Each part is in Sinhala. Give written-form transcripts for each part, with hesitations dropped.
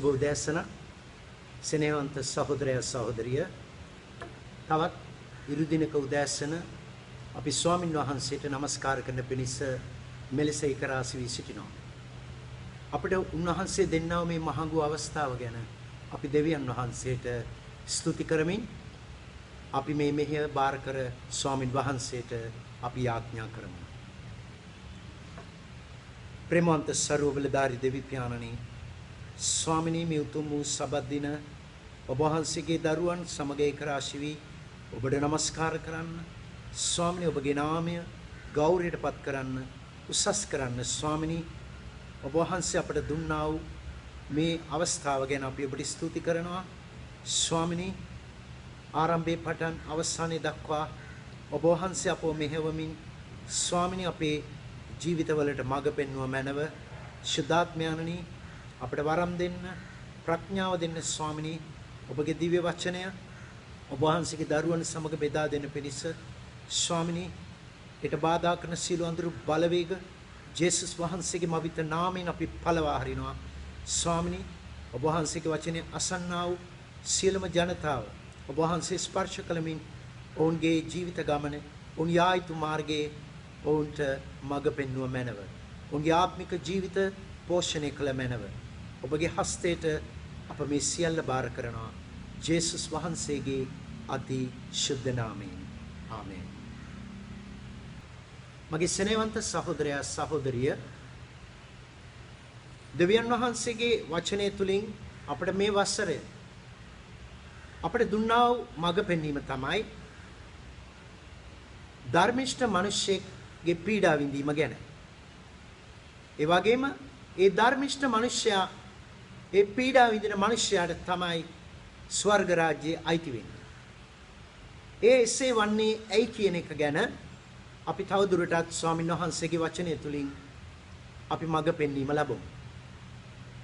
සුබ උදෑසන සෙනෙහවන්ත සහෝදරය සහෝදරිය තවත් ඉරුදිනක උදෑසන අපි ස්වාමින් වහන්සේට নমස්කාර කරන පිණිස මෙලෙස එකරාසි වී සිටිනවා. අපිට උන්වහන්සේ දෙන්නා මේ මහඟු අවස්ථාව ගැන අපි දෙවියන් වහන්සේට ස්තුති කරමින් අපි මේ මෙහෙය බාර කර ස්වාමින් වහන්සේට අපි යාඥා කරමු. ප්‍රේමවන්ත සර්වබලධාරී දෙවි පියාණනි, ස්වාමිනී මේ උතුම් වූ සබත් දින ඔබ වහන්සේගේ දරුවන් සමග එකරාශි වී ඔබට নমස්කාර කරන්න, ස්වාමිනී ඔබගේ නාමය ගෞරවයටපත් කරන්න, උසස් කරන්න. ස්වාමිනී ඔබ වහන්සේ අපට දුන්නා වූ මේ අවස්ථාව ගැන අපි ඔබට ස්තුති කරනවා. ස්වාමිනී ආරම්භයේ පටන් අවසානයේ දක්වා ඔබ වහන්සේ අපව මෙහෙවමින් ස්වාමිනී අපේ ජීවිතවලට මඟ පෙන්වුව මැනව ශුද්ධාත්මයන්නි අපට වරම් දෙන්න, ප්‍රඥාව දෙන්න. ස්වාමිනී ඔබගේ දිව්‍ය වචනය ඔබ වහන්සේගේ දරුවන් සමග බෙදා දෙන්න පිණිස ස්වාමිනී ඊට බාධා කරන සීල අඳුරු බලවේග ජේසුස් වහන්සේගේ මවිත නාමයෙන් අපි පළවා හරිනවා. ස්වාමිනී ඔබ වහන්සේගේ වචනේ අසන්නා වූ සියලුම ජනතාව ඔබ වහන්සේ ස්පර්ශ කළමින් ඔවුන්ගේ ජීවිත ගමන ඔවුන් යා යුතු මාර්ගයේ ඔවුන්ට මඟ පෙන්වුව මැනව. ඔවුන්ගේ ආත්මික ජීවිත පෝෂණය කළ මැනව. ඔබගේ හස්තයට අප මේ සියල්ල බාර කරනවා. ජේසුස් වහන්සේගේ අති ශුද්ධ නාමයෙන්. ආමේන්. මගේ සෙනෙහවන්ත සහෝදරයා සහෝදරිය, දෙවියන් වහන්සේගේ වචනය තුලින් අපට මේ වසරේ අපට දුන්නා වූ මඟ පෙන්වීම තමයි ධර්මිෂ්ඨ මිනිසෙක්ගේ පීඩා විඳීම ගැන. ඒ වගේම ඒ ධර්මිෂ්ඨ මිනිසයා ඒ පීඩා විඳින මිනිසයාට තමයි ස්වර්ග රාජ්‍යය අයිති වෙන්නේ. ඒ එසේ වන්නේ ඇයි කියන එක ගැන අපි තවදුරටත් ස්වාමීන් වහන්සේගේ වචනය තුලින් අපි මඟ පෙන්වීම ලැබමු.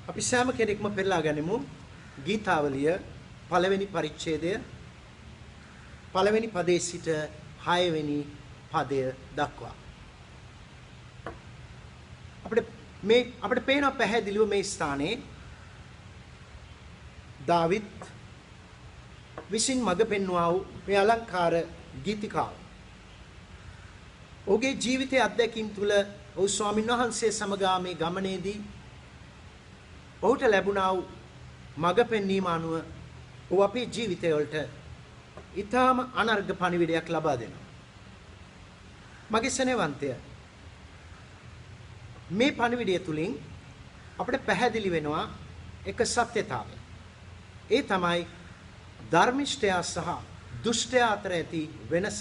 අපි සෑම කෙනෙක්ම පෙරලා ගනිමු ගීතාවලිය පළවෙනි පරිච්ඡේදය පළවෙනි පදයේ සිට 6 වෙනි පදය දක්වා. අපිට පේන පැහැදිලිව මේ ස්ථානයේ දාවිද් විසින් මඟ පෙන්වුවා වූ මේ අලංකාර ගීතිකාව. ඔහුගේ ජීවිතයේ අත්දැකීම් තුළ ඔහු ස්වාමීන් වහන්සේ සමග මේ ගමනේදී ඔහුට ලැබුණා වූ මඟ පෙන්වීම අනුව ඔහු අපේ ජීවිතය වලට ඊටාම අනර්ග පණිවිඩයක් ලබා දෙනවා. මගේ සෙනෙහවන්තය, මේ පණිවිඩය තුලින් අපිට පැහැදිලි වෙනවා එක සත්‍යතාවය. ඒ තමයි ධර්මිෂ්ඨයා සහ දුෂ්ටයා අතර ඇති වෙනස.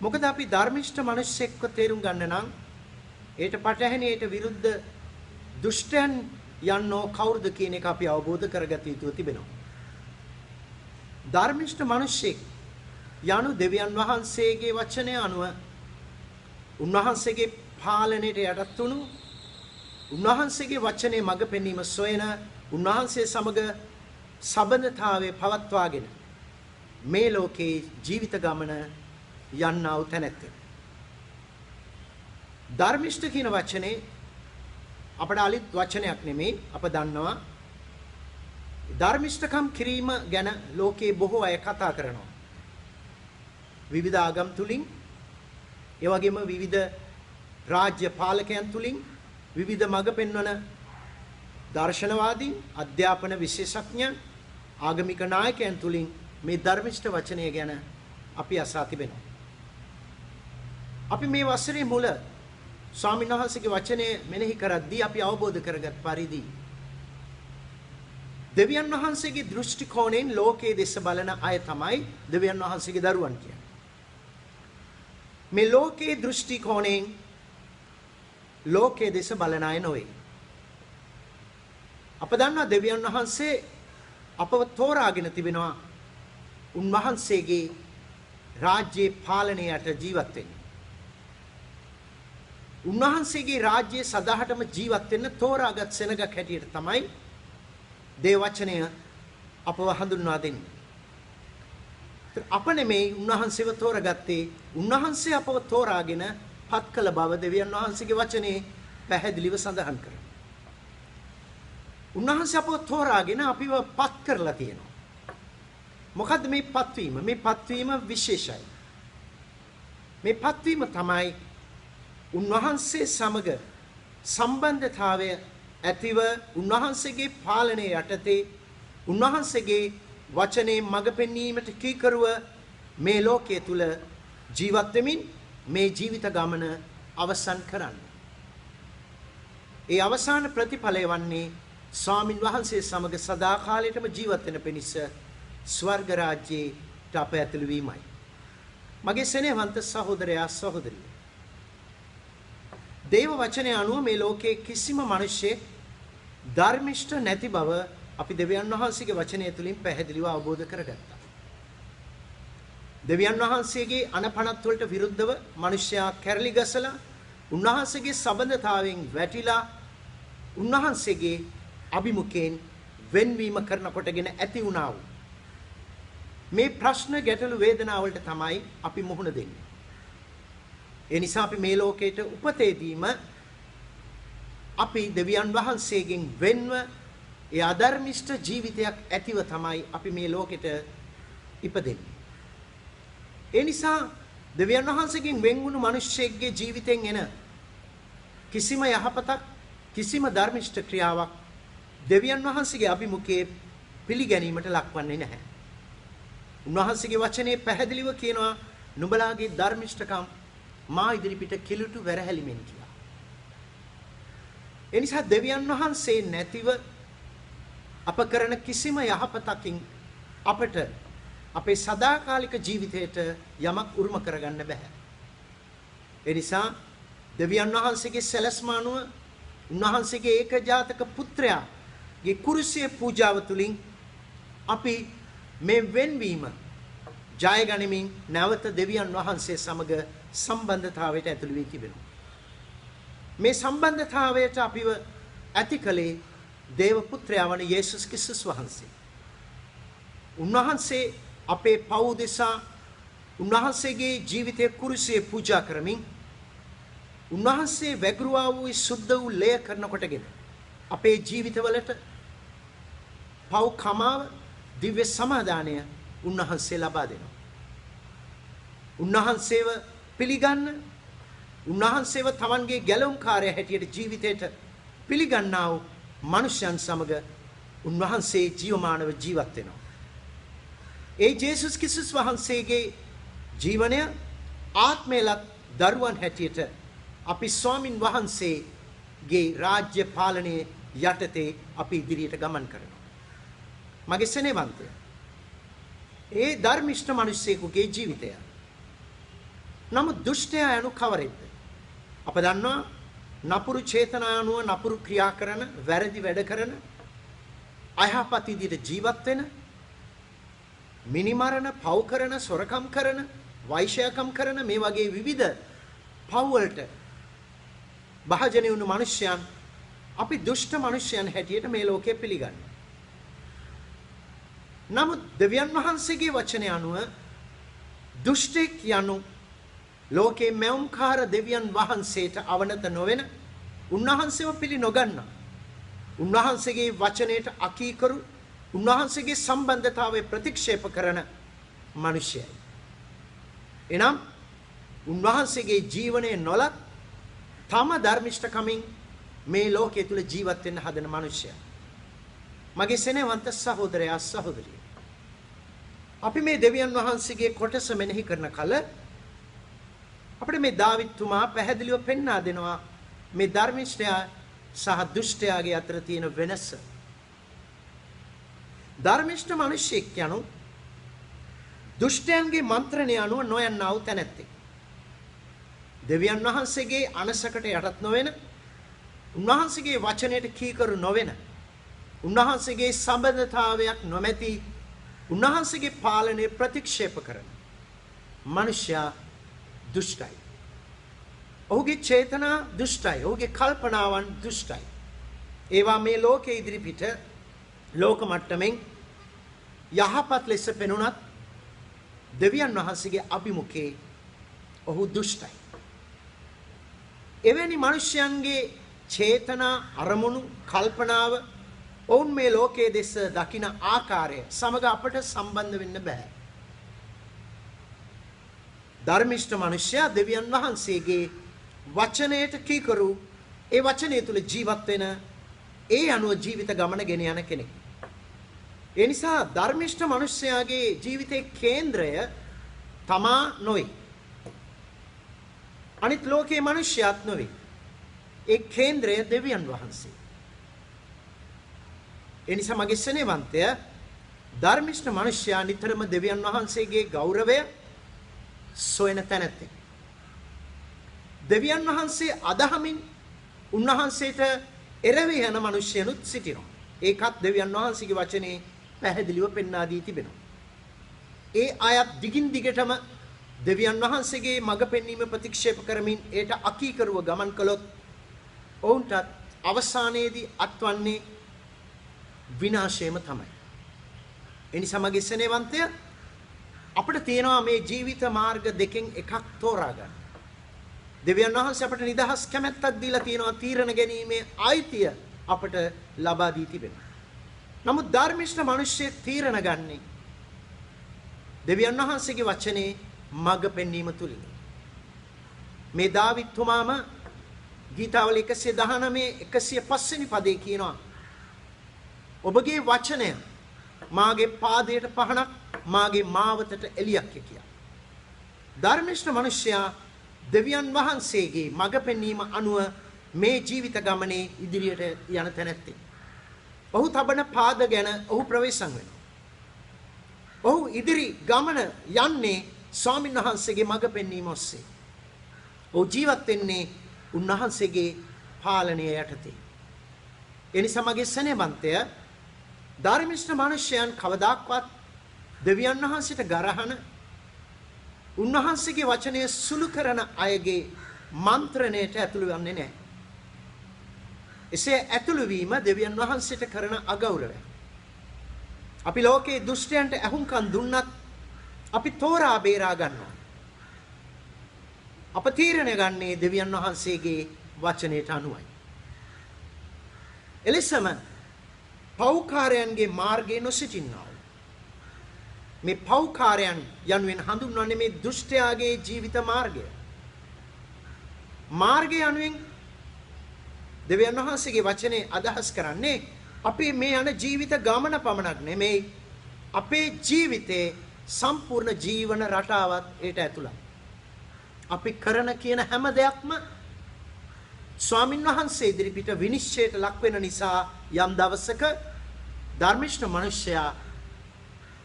මොකද අපි ධර්මිෂ්ඨ මිනිස්සෙක්ව තේරුම් ගන්න නම් ඒට පටහැනි ඒට විරුද්ධ දුෂ්ටයන් යන්නෝ කවුරුද කියන එක අපි අවබෝධ කරගත යුතු තිබෙනවා. ධර්මිෂ්ඨ මිනිසෙක් යනු දෙවියන් වහන්සේගේ වචනය අනුව උන්වහන්සේගේ පාලනයට යටත් වුණු, උන්වහන්සේගේ වචනේ මඟ පෙන්වීම සොයන, උන්වහන්සේ සමග සබඳතාවයේ පවත්වාගෙන මේ ලෝකේ ජීවිත ගමන යන්නා වූ තැනැත්තෙක්. ධර්මිෂ්ඨ කියන වචනේ අපට අලිත් වචනයක් නෙමෙයි. අප දන්නවා ධර්මිෂ්ඨකම් කිරීම ගැන ලෝකේ බොහෝ අය කතා කරනවා. විවිධ ආගම් තුලින්, ඒ වගේම විවිධ රාජ්‍ය පාලකයන් තුලින්, විවිධ මඟ පෙන්වන දර්ශනවාදීන්, අධ්‍යාපන විශේෂඥයන්, ආගමික නායකයන් තුලින් මේ ධර්මිෂ්ඨ වචනය ගැන අපි අසා තිබෙනවා. අපි මේ වසරේ මුල ස්වාමීන් වහන්සේගේ වචනය මෙනෙහි කරද්දී අපි අවබෝධ කරගත් පරිදි දෙවියන් වහන්සේගේ දෘෂ්ටි කෝණයෙන් ලෝකයේ දෙස බලන අය තමයි දෙවියන් වහන්සේගේ දරුවන් කියන්නේ. මේ ලෝකයේ දෘෂ්ටි කෝණයෙන් ලෝකයේ දෙස බලන අය නොවේ. අප දන්නවා දෙවියන් වහන්සේ අපව තෝරාගෙන තිබෙනවා උන්වහන්සේගේ රාජ්‍යයේ පාලනය යට ජීවත් වෙන්න. උන්වහන්සේගේ රාජ්‍යයේ සදාහටම ජීවත් වෙන්න තෝරාගත් සෙනගක් හැටියට තමයි දේව වචනය අපව හඳුන්වා දෙන්නේ. අප නෙමෙයි උන්වහන්සේව තෝරාගත්තේ, උන්වහන්සේ අපව තෝරාගෙන පත් කළ බව දෙවියන් වහන්සේගේ වචනේ පැහැදිලිව සඳහන් කරනවා. උන්වහන්සේ අපව තෝරාගෙන අපිව පත් කරලා තියෙනවා. මොකද්ද මේ පත්වීම? මේ පත්වීම විශේෂයි. මේ පත්වීම තමයි උන්වහන්සේ සමග සම්බන්ධතාවය ඇතිව උන්වහන්සේගේ පාලනය යටතේ උන්වහන්සේගේ වචනේ මඟ පෙන්වීමට කීකරුව මේ ලෝකයේ තුල ජීවත් වෙමින් මේ ජීවිත ගමන අවසන් කරන්න. ඒ අවසාන ප්‍රතිඵලය වන්නේ ස්වාමින් වහන්සේ සමග සදාකාලයටම ජීවත් වෙන පිණිස ස්වර්ග රාජ්‍යයට අප ඇතුළු වීමයි. මගේ සෙනෙහවන්ත සහෝදරයා සහෝදරිය. දේව වචනය අනුව මේ ලෝකයේ කිසිම මිනිසෙක් ධර්මිෂ්ඨ නැති බව අපි දෙවියන් වහන්සේගේ වචනය තුලින් පැහැදිලිව අවබෝධ කරගත්තා. දෙවියන් වහන්සේගේ අනපනත් වලට විරුද්ධව මිනිසයා කැරලි ගසලා උන්වහන්සේගේ සබඳතාවෙන් වැටිලා උන්වහන්සේගේ අභිමුඛයෙන් වෙන්වීම කරන කොටගෙන ඇති වුණා වූ මේ ප්‍රශ්න ගැටලු වේදනා වලට තමයි අපි මුහුණ දෙන්නේ. ඒ නිසා අපි මේ ලෝකයට උපතේදීම අපි දෙවියන් වහන්සේගෙන් වෙන්ව ඒ අධර්මිෂ්ඨ ජීවිතයක් ඇතිව තමයි අපි මේ ලෝකෙට ඉපදෙන්නේ. ඒ නිසා දෙවියන් වහන්සේගෙන් වෙන් වුණු මිනිස්සෙක්ගේ ජීවිතෙන් එන කිසිම යහපතක් කිසිම ධර්මිෂ්ඨ ක්‍රියාවක් දෙවියන් වහන්සේගේ අභිමුඛයේ පිළිගැනීමට ලක්වන්නේ නැහැ. උන්වහන්සේගේ වචනේ පැහැදිලිව කියනවා නුඹලාගේ ධර්මිෂ්ඨකම් මා ඉදිරිපිට කිලුටු වැරහැලිමෙන් කියලා. ඒ නිසා දෙවියන් වහන්සේ නැතිව අප කරන කිසිම යහපතකින් අපට අපේ සදාකාලික ජීවිතයට යමක් උරුම කරගන්න බෑ. ඒ නිසා දෙවියන් වහන්සේගේ සැලැස්ම අනුව උන්වහන්සේගේ ඒකජාතක පුත්‍රයාගේ කුරුසියේ පූජාව තුලින් අපි මේ වෙන්වීම ජය ගනිමින් නැවත දෙවියන් වහන්සේ සමග සම්බන්ධතාවයට ඇතුළු වී තිබෙනවා. මේ සම්බන්ධතාවයට අපිව ඇති කලේ දේව පුත්‍රයා වන යේසුස් ක්‍රිස්තුස් වහන්සේ. උන්වහන්සේ අපේ පව් දෙසා උන්වහන්සේගේ ජීවිතයේ කුරුසියේ පූජා කරමින් උන්වහන්සේ වැගිරුවා වූ සුද්ධ වූ ලය කරන කොටගෙන අපේ ජීවිතවලට පව් කමාව දිව්‍ය සමාදානය උන්වහන්සේ ලබා දෙනවා. උන්වහන්සේව පිළිගන්න උන්වහන්සේව තමන්ගේ ගැලවුම්කාරය හැටියට ජීවිතයට පිළිගන්නා වූ මනුෂ්‍යයන් සමග උන්වහන්සේ ජීවමානව ජීවත් වෙනවා. ඒ ජේසුස් ක්‍රිස්තුස් වහන්සේගේ ජීවනය ආත්මයලත් දරුවන් හැටියට අපි ස්වාමින් වහන්සේගේ රාජ්‍ය පාලනයේ යටතේ අපි ඉදිරියට ගමන් කරනවා. මගේ සෙනෙහවන්තය ඒ ධර්මිෂ්ඨ මිනිසෙකුගේ ජීවිතය. නමුත් දුෂ්ටයා යනු කවරෙක්ද? අප දන්නවා නපුරු චේතනා අනුව නපුරු ක්‍රියා කරන, වැරදි වැඩ කරන, අයහපත් විදිහට ජීවත් වෙන, මිනිමරණ, පව් කරන, සොරකම් කරන, වෛශ්‍යකම් කරන මේ වගේ විවිධ පව් වලට භාජනය වුණු මිනිසයන් අපි දුෂ්ට මිනිසයන් හැටියට මේ ලෝකයේ පිළිගන්නවා. නමුත් දෙවියන් වහන්සේගේ වචනය අනුව දුෂ්ටෙක් යනු ලෝකේ මෞම්කාර දෙවියන් වහන්සේට අවනත නොවන, උන්වහන්සේව පිළි නොගන්නා, උන්වහන්සේගේ වචනයට අකීකරු, උන්වහන්සේගේ සම්බන්ධතාවය ප්‍රතික්ෂේප කරන මිනිසයයි. එනම් උන්වහන්සේගේ ජීවනයේ නොලත් තම ධර්මිෂ්ඨකමින් මේ ලෝකයේ තුල ජීවත් වෙන්න හදන මිනිසයා. මගේ සෙනෙහවන්ත සහෝදරයා සහෝදරිය. අපි මේ දෙවියන් වහන්සේගේ කොටස මෙනෙහි කරන කල අපිට මේ දාවිත්තුමා පැහැදිලිව පෙන්වා දෙනවා මේ ධර්මිෂ්ඨයා සහ දුෂ්ටයාගේ අතර තියෙන වෙනස. ධර්මිෂ්ඨ මිනිසෙක් යනු දුෂ්ටයන්ගේ මන්ත්‍රණය අනුව නොයන්නා වූ තැනැත්තෙක්. දෙවියන් වහන්සේගේ අනසකට යටත් නොවන, උන්වහන්සේගේ වචනයට කීකරු නොවන, උන්වහන්සේගේ සම්බන්ධතාවයක් නොමැති, උන්වහන්සේගේ පාලනය ප්‍රතික්ෂේප කරන මනුෂ්‍යයා දුෂ්ටයි. ඔහුගේ චේතනා දුෂ්ටයි. ඔහුගේ කල්පනාවන් දුෂ්ටයි. ඒවා මේ ලෝකයේ ඉදිරිපිට ලෝක මට්ටමින් යහපත් ලෙස පෙනුනත් දෙවියන් වහන්සේගේ අභිමුඛයේ ඔහු දුෂ්ටයි. එවැනි මිනිසයන්ගේ චේතනා, අරමුණු, කල්පනාව ඔවුන් මේ ලෝකයේ දෙස දකින ආකාරය සමග අපට සම්බන්ධ වෙන්න බෑ. ධර්මිෂ්ඨ මනුෂ්‍යයා දෙවියන් වහන්සේගේ වචනයට කීකරු, ඒ වචනය තුල ජීවත් වෙන, ඒ අනුව ජීවිත ගමන ගෙන යන කෙනෙක්. ඒ නිසා ධර්මිෂ්ඨ මනුෂ්‍යයාගේ ජීවිතයේ කේන්ද්‍රය තමා නොවේ. අනිත් ලෝකයේ මනුෂ්‍යයත් නොවේ. ඒ කේන්ද්‍රය දෙවියන් වහන්සේ. ඒ නිසා මගේ ස්නේහවන්තය, ධර්මිෂ්ඨ මනුෂ්‍යයා නිතරම දෙවියන් වහන්සේගේ ගෞරවය සොයන තැනැත්තෙක්. දෙවියන් වහන්සේ අදහමින් උන්වහන්සේට එරෙහි යන මනුෂ්‍යයනුත් සිටිනවා. ඒකත් දෙවියන් වහන්සේගේ වචනේ පැහැදිලිව පෙන්වා දී තිබෙනවා. ඒ අයත් දිගින් දිගටම දෙවියන් වහන්සේගේ මඟ පෙන්වීම ප්‍රතික්ෂේප කරමින් ඒට අකීකරුව ගමන් කළොත් ඔවුන්ට අවසානයේදී අත්වන්නේ විනාශයම තමයි. එනිසා මගේ ස්නේහවන්තය, අපිට තියෙනවා මේ ජීවිත මාර්ග දෙකෙන් එකක් තෝරා ගන්න. දෙවියන් වහන්සේ අපට නිදහස් කැමැත්තක් දීලා තියෙනවා, තීරණ ගැනීමේ අයිතිය අපට ලබා දී තිබෙනවා. නමුත් ධර්මිෂ්ඨ මිනිස්සෙ තීරණ ගන්නේ දෙවියන් වහන්සේගේ වචනේ මඟ පෙන්වීම තුලින්. මේ දාවිද් තුමාම ගීතාවල 119 105 වෙනි පදේ කියනවා, ඔබගේ වචනය මාගේ පාදයට පහනක්, මාගේ මාවතට එළියක් කියලා. ධර්මිෂ්ඨ මිනිසයා දෙවියන් වහන්සේගේ මඟ පෙන්වීම අනුව මේ ජීවිත ගමනේ ඉදිරියට යන තැනැත්තෙක්. ඔහු තබන පාද ගැන ඔහු ප්‍රවේශම් වෙනවා. ඔහු ඉදිරි ගමන යන්නේ ස්වාමීන් වහන්සේගේ මඟ පෙන්වීම ඔස්සේ. ඔහු ජීවත් වෙන්නේ උන්වහන්සේගේ පාලනය යටතේ. එනිසා මගේ ස්නේහවන්තය, ධර්මිෂ්ඨ මනුෂ්‍යයන් කවදාක්වත් දෙවියන් වහන්සේට ගරහන, උන්වහන්සේගේ වචනය සුළු කරන අයගේ මන්ත්‍රණයට ඇතුළු වෙන්නේ නැහැ. එසේ ඇතුළු වීම දෙවියන් වහන්සේට කරන අගෞරවය. අපි ලෝකේ දුෂ්ටයන්ට ඇහුම්කන් දුන්නත් අපි තෝරා බේරා ගන්නවා. අප තීරණය ගන්නේ දෙවියන් වහන්සේගේ වචනයට අනුවයි. එලෙසම පෞකාරයන්ගේ මාර්ගයේ නොසිටින්නා වූ, මේ පෞකාරයන් යනුවෙන් හඳුන්වන්නේ මේ දුෂ්ටයාගේ ජීවිත මාර්ගය. මාර්ගය යනුවෙන් දෙවියන් වහන්සේගේ වචනේ අදහස් කරන්නේ අපේ මේ යන ජීවිත ගමන පමණක් නෙමෙයි, අපේ ජීවිතේ සම්පූර්ණ ජීවන රටාවත් ඒට ඇතුළත්. අපි කරන කියන හැම දෙයක්ම ස්වාමින් වහන්සේ ඉදිරිපිට විනිශ්චයට ලක් වෙන නිසා යම් දවසක ධර්මිෂ්ඨ මනුෂ්‍යයා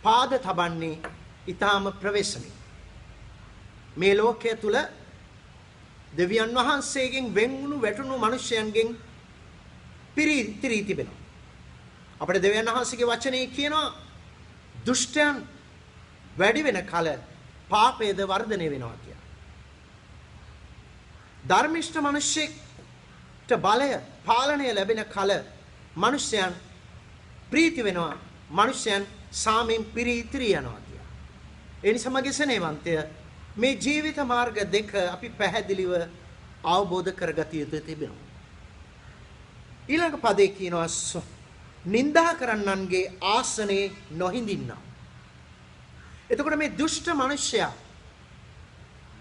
පාද තබන්නේ ඊටාම ප්‍රවේශමෙන්. මේ ලෝකයේ තුල දෙවියන් වහන්සේගෙන් වෙන්වුණු වැටුණු මනුෂ්‍යයන්ගෙන් පිරී තිබෙනවා. අපේ දෙවියන් වහන්සේගේ වචනේ කියනවා දුෂ්ටයන් වැඩි වෙන කල පාපයද වර්ධනය වෙනවා කියලා. ධර්මිෂ්ඨ මිනිස්සෙක්ට බලය පාලනය ලැබෙන කල මිනිසයන් ප්‍රීති වෙනවා, මිනිසයන් සාමෙන් පිරී යනවා කියලා. ඒ නිසා මගේ ස්නේහවන්තය, මේ ජීවිත මාර්ග දෙක අපි පැහැදිලිව අවබෝධ කරගත යුතු තිබෙනවා. ඊළඟ පදේ කියනවා නින්දා කරන්නන්ගේ ආසනේ නොහිඳින්නා. එතකොට මේ දුෂ්ට මිනිසයා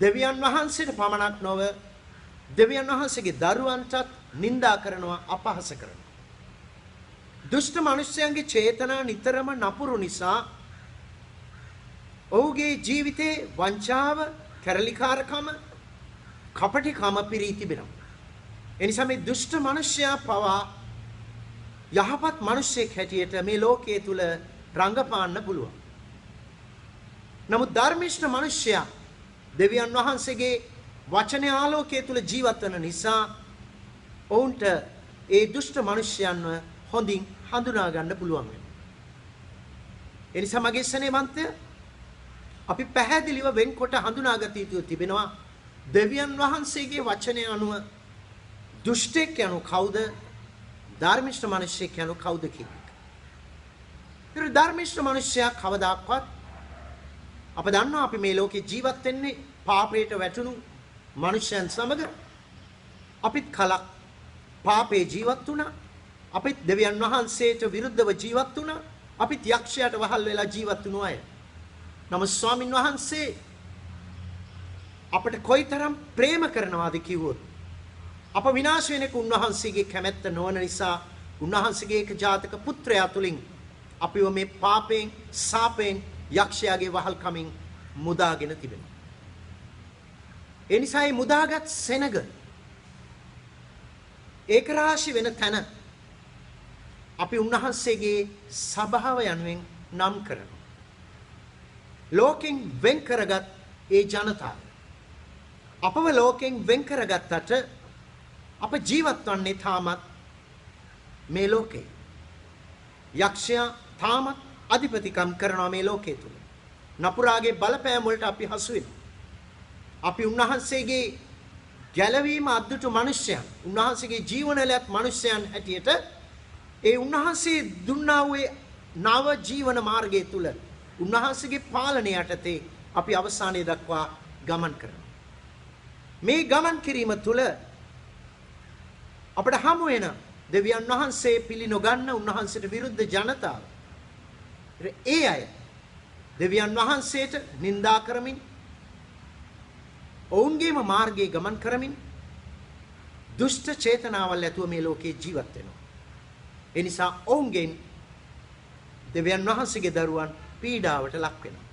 දෙවියන් වහන්සේට පමණක් නොව දෙවියන් වහන්සේගේ දරුවන්ටත් නින්දා කරනවා, අපහාස කරනවා. දුෂ්ට මිනිසයන්ගේ චේතනා නිතරම නපුරු නිසා ඔහුගේ ජීවිතේ වංචාව, කැරලිකාරකම, කපටිකම පිරී තිබෙනවා. එනිසා මේ දුෂ්ට මිනිසයා පවා යහපත් මිනිසෙක් හැටියට මේ ලෝකයේ තුල රංගපාන්න පුළුවන්. නමුත් ධර්මිෂ්ඨ මිනිසයා දෙවියන් වහන්සේගේ වචන ආලෝකයේ තුල ජීවත් වන නිසා ඔවුන්ට ඒ දුෂ්ට මිනිසයන්ව හොඳින් හඳුනා ගන්න පුළුවන් වෙනවා. ඒ නිසා මගේ ස්නේහවන්තය, අපි පැහැදිලිව වෙන්කොට හඳුනාගත යුතු තිබෙනවා දෙවියන් වහන්සේගේ වචනය අනුව දුෂ්ටෙක් යනු කවුද, ධර්මිෂ්ඨ මිනිසෙක් යනු කවුද කියන එක. ඒ ධර්මිෂ්ඨ මිනිසයා කවදාක්වත්, අප දන්නවා අපි මේ ලෝකේ ජීවත් වෙන්නේ පාපයට වැටුණු මිනිසයන් සමග. අපිත් කලක් පාපේ ජීවත් වුණා. අපිත් දෙවියන් වහන්සේට විරුද්ධව ජීවත් වුණා. අපිත් යක්ෂයාට වහල් වෙලා ජීවත් වුණු අය. නමුත් ස්වාමින් වහන්සේ අපට කොයිතරම් ප්‍රේම කරනවාද කිව්වොත් අප විනාශ වෙන එක උන්වහන්සේගේ කැමැත්ත නොවන නිසා උන්වහන්සේගේ එක ජාතක පුත්‍රයා තුලින් අපිව මේ පාපයෙන් සාපයෙන් යක්ෂයාගේ වහල්කමින් මුදාගෙන තිබෙනවා. ඒ නිසා මේ මුදාගත් සෙනග ඒක රාශි වෙන තැන අපි උන්වහන්සේගේ සභාව යනුවෙන් නම් කරනවා. ලෝකෙන් වෙන් කරගත් ඒ ජනතාව අපව ලෝකෙන් වෙන් කරගත්තට අප ජීවත් වන්නේ තාමත් මේ ලෝකේ. යක්ෂයා තාමත් අධිපතිකම් කරනවා මේ ලෝකයේ තුල. නපුරාගේ බලපෑම වලට අපි හසු වෙනවා. අපි උන්වහන්සේගේ ගැලවීම අද්දුටු මිනිසයන්, උන්වහන්සේගේ ජීවනලත් මිනිසයන් හැටියට ඒ උන්වහන්සේ දුන්නා වූ නව ජීවන මාර්ගය තුල උන්වහන්සේගේ පාලනය යටතේ අපි අවසානයේ දක්වා ගමන් කරනවා. මේ ගමන් කිරීම තුල අපට හමු වෙන දෙවියන් වහන්සේ පිළි නොගන්න උන්වහන්සේට විරුද්ධ ජනතාව. ඒ අය දෙවියන් වහන්සේට නිඳා කරමින් ඔවුන්ගේම මාර්ගයේ ගමන් කරමින් දුෂ්ට චේතනාවල් ඇතුව මේ ලෝකේ ජීවත් වෙනවා. ඒ නිසා ඔවුන්ගෙන් දෙවියන් වහන්සේගේ දරුවන් පීඩාවට ලක් වෙනවා.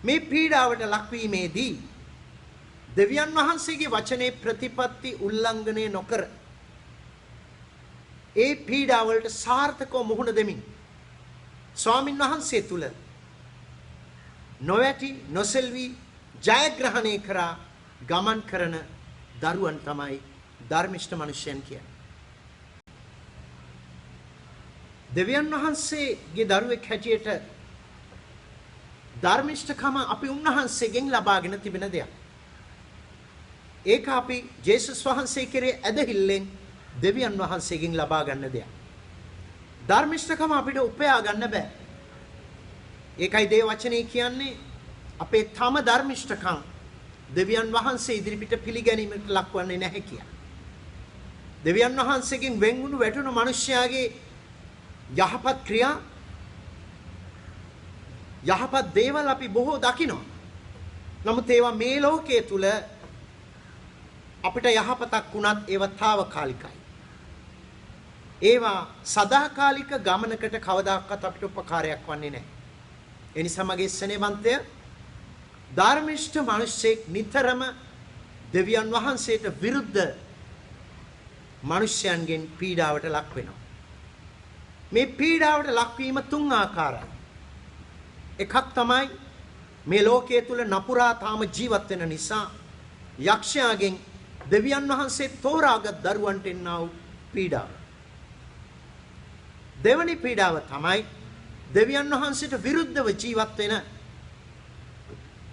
මේ පීඩාවට ලක්වීමේදී දෙවියන් වහන්සේගේ වචනේ ප්‍රතිපත්ති උල්ලංඝනය නොකර ඒ පීඩාවලට සාර්ථකව මුහුණ දෙමින් ස්වාමින් වහන්සේ තුල නොවැටි නොසෙල්වි ජයග්‍රහණය කරා ගමන් කරන දරුවන් තමයි ධර්මිෂ්ඨ මනුෂ්‍යයන් කියන්නේ. දෙවියන් වහන්සේගේ දරුවෙක් හැටියට ධර්මිෂ්ඨකම අපි උන්වහන්සේගෙන් ලබාගෙන තිබෙන දෙයක්. ඒක අපි ජේසුස් වහන්සේ කෙරේ ඇදහිල්ලෙන් දෙවියන් වහන්සේගෙන් ලබා ගන්න දෙයක්. ධර්මිෂ්ඨකම අපිට උපයා ගන්න බෑ. ඒකයි දේ වචනේ කියන්නේ අපේ තම ධර්මිෂ්ඨකම් දෙවියන් වහන්සේ ඉදිරිපිට පිළිගැනීමට ලක්වන්නේ නැහැ කියලා. දෙවියන් වහන්සේගෙන් වෙන් වුණු වැටුණු මිනිස්යාගේ යහපත් ක්‍රියා යහපත් දේවල් අපි බොහෝ දකිනවා. නමුත් ඒවා මේ ලෝකයේ තුල අපිට යහපතක් වුණත් ඒවා తాවකාලිකයි. ඒවා සදාකාලික ගමනකට කවදාකවත් අපිට උපකාරයක් වන්නේ නැහැ. ඒ නිසා මගේ ස්නේහවන්තය ධර්මිෂ්ඨ මිනිසෙක් නිතරම දෙවියන් වහන්සේට විරුද්ධ මිනිසයන්ගෙන් පීඩාවට ලක් වෙනවා. මේ පීඩාවට ලක්වීම තුන් ආකාරයි. එකක් තමයි මේ ලෝකයේ තුල නපුරා තාම ජීවත් වෙන නිසා යක්ෂයාගෙන් දෙවියන් වහන්සේ තෝරාගත් දරුවන්ට එන්නා වූ පීඩාව. දෙවැනි පීඩාව තමයි දෙවියන් වහන්සේට විරුද්ධව ජීවත් වෙන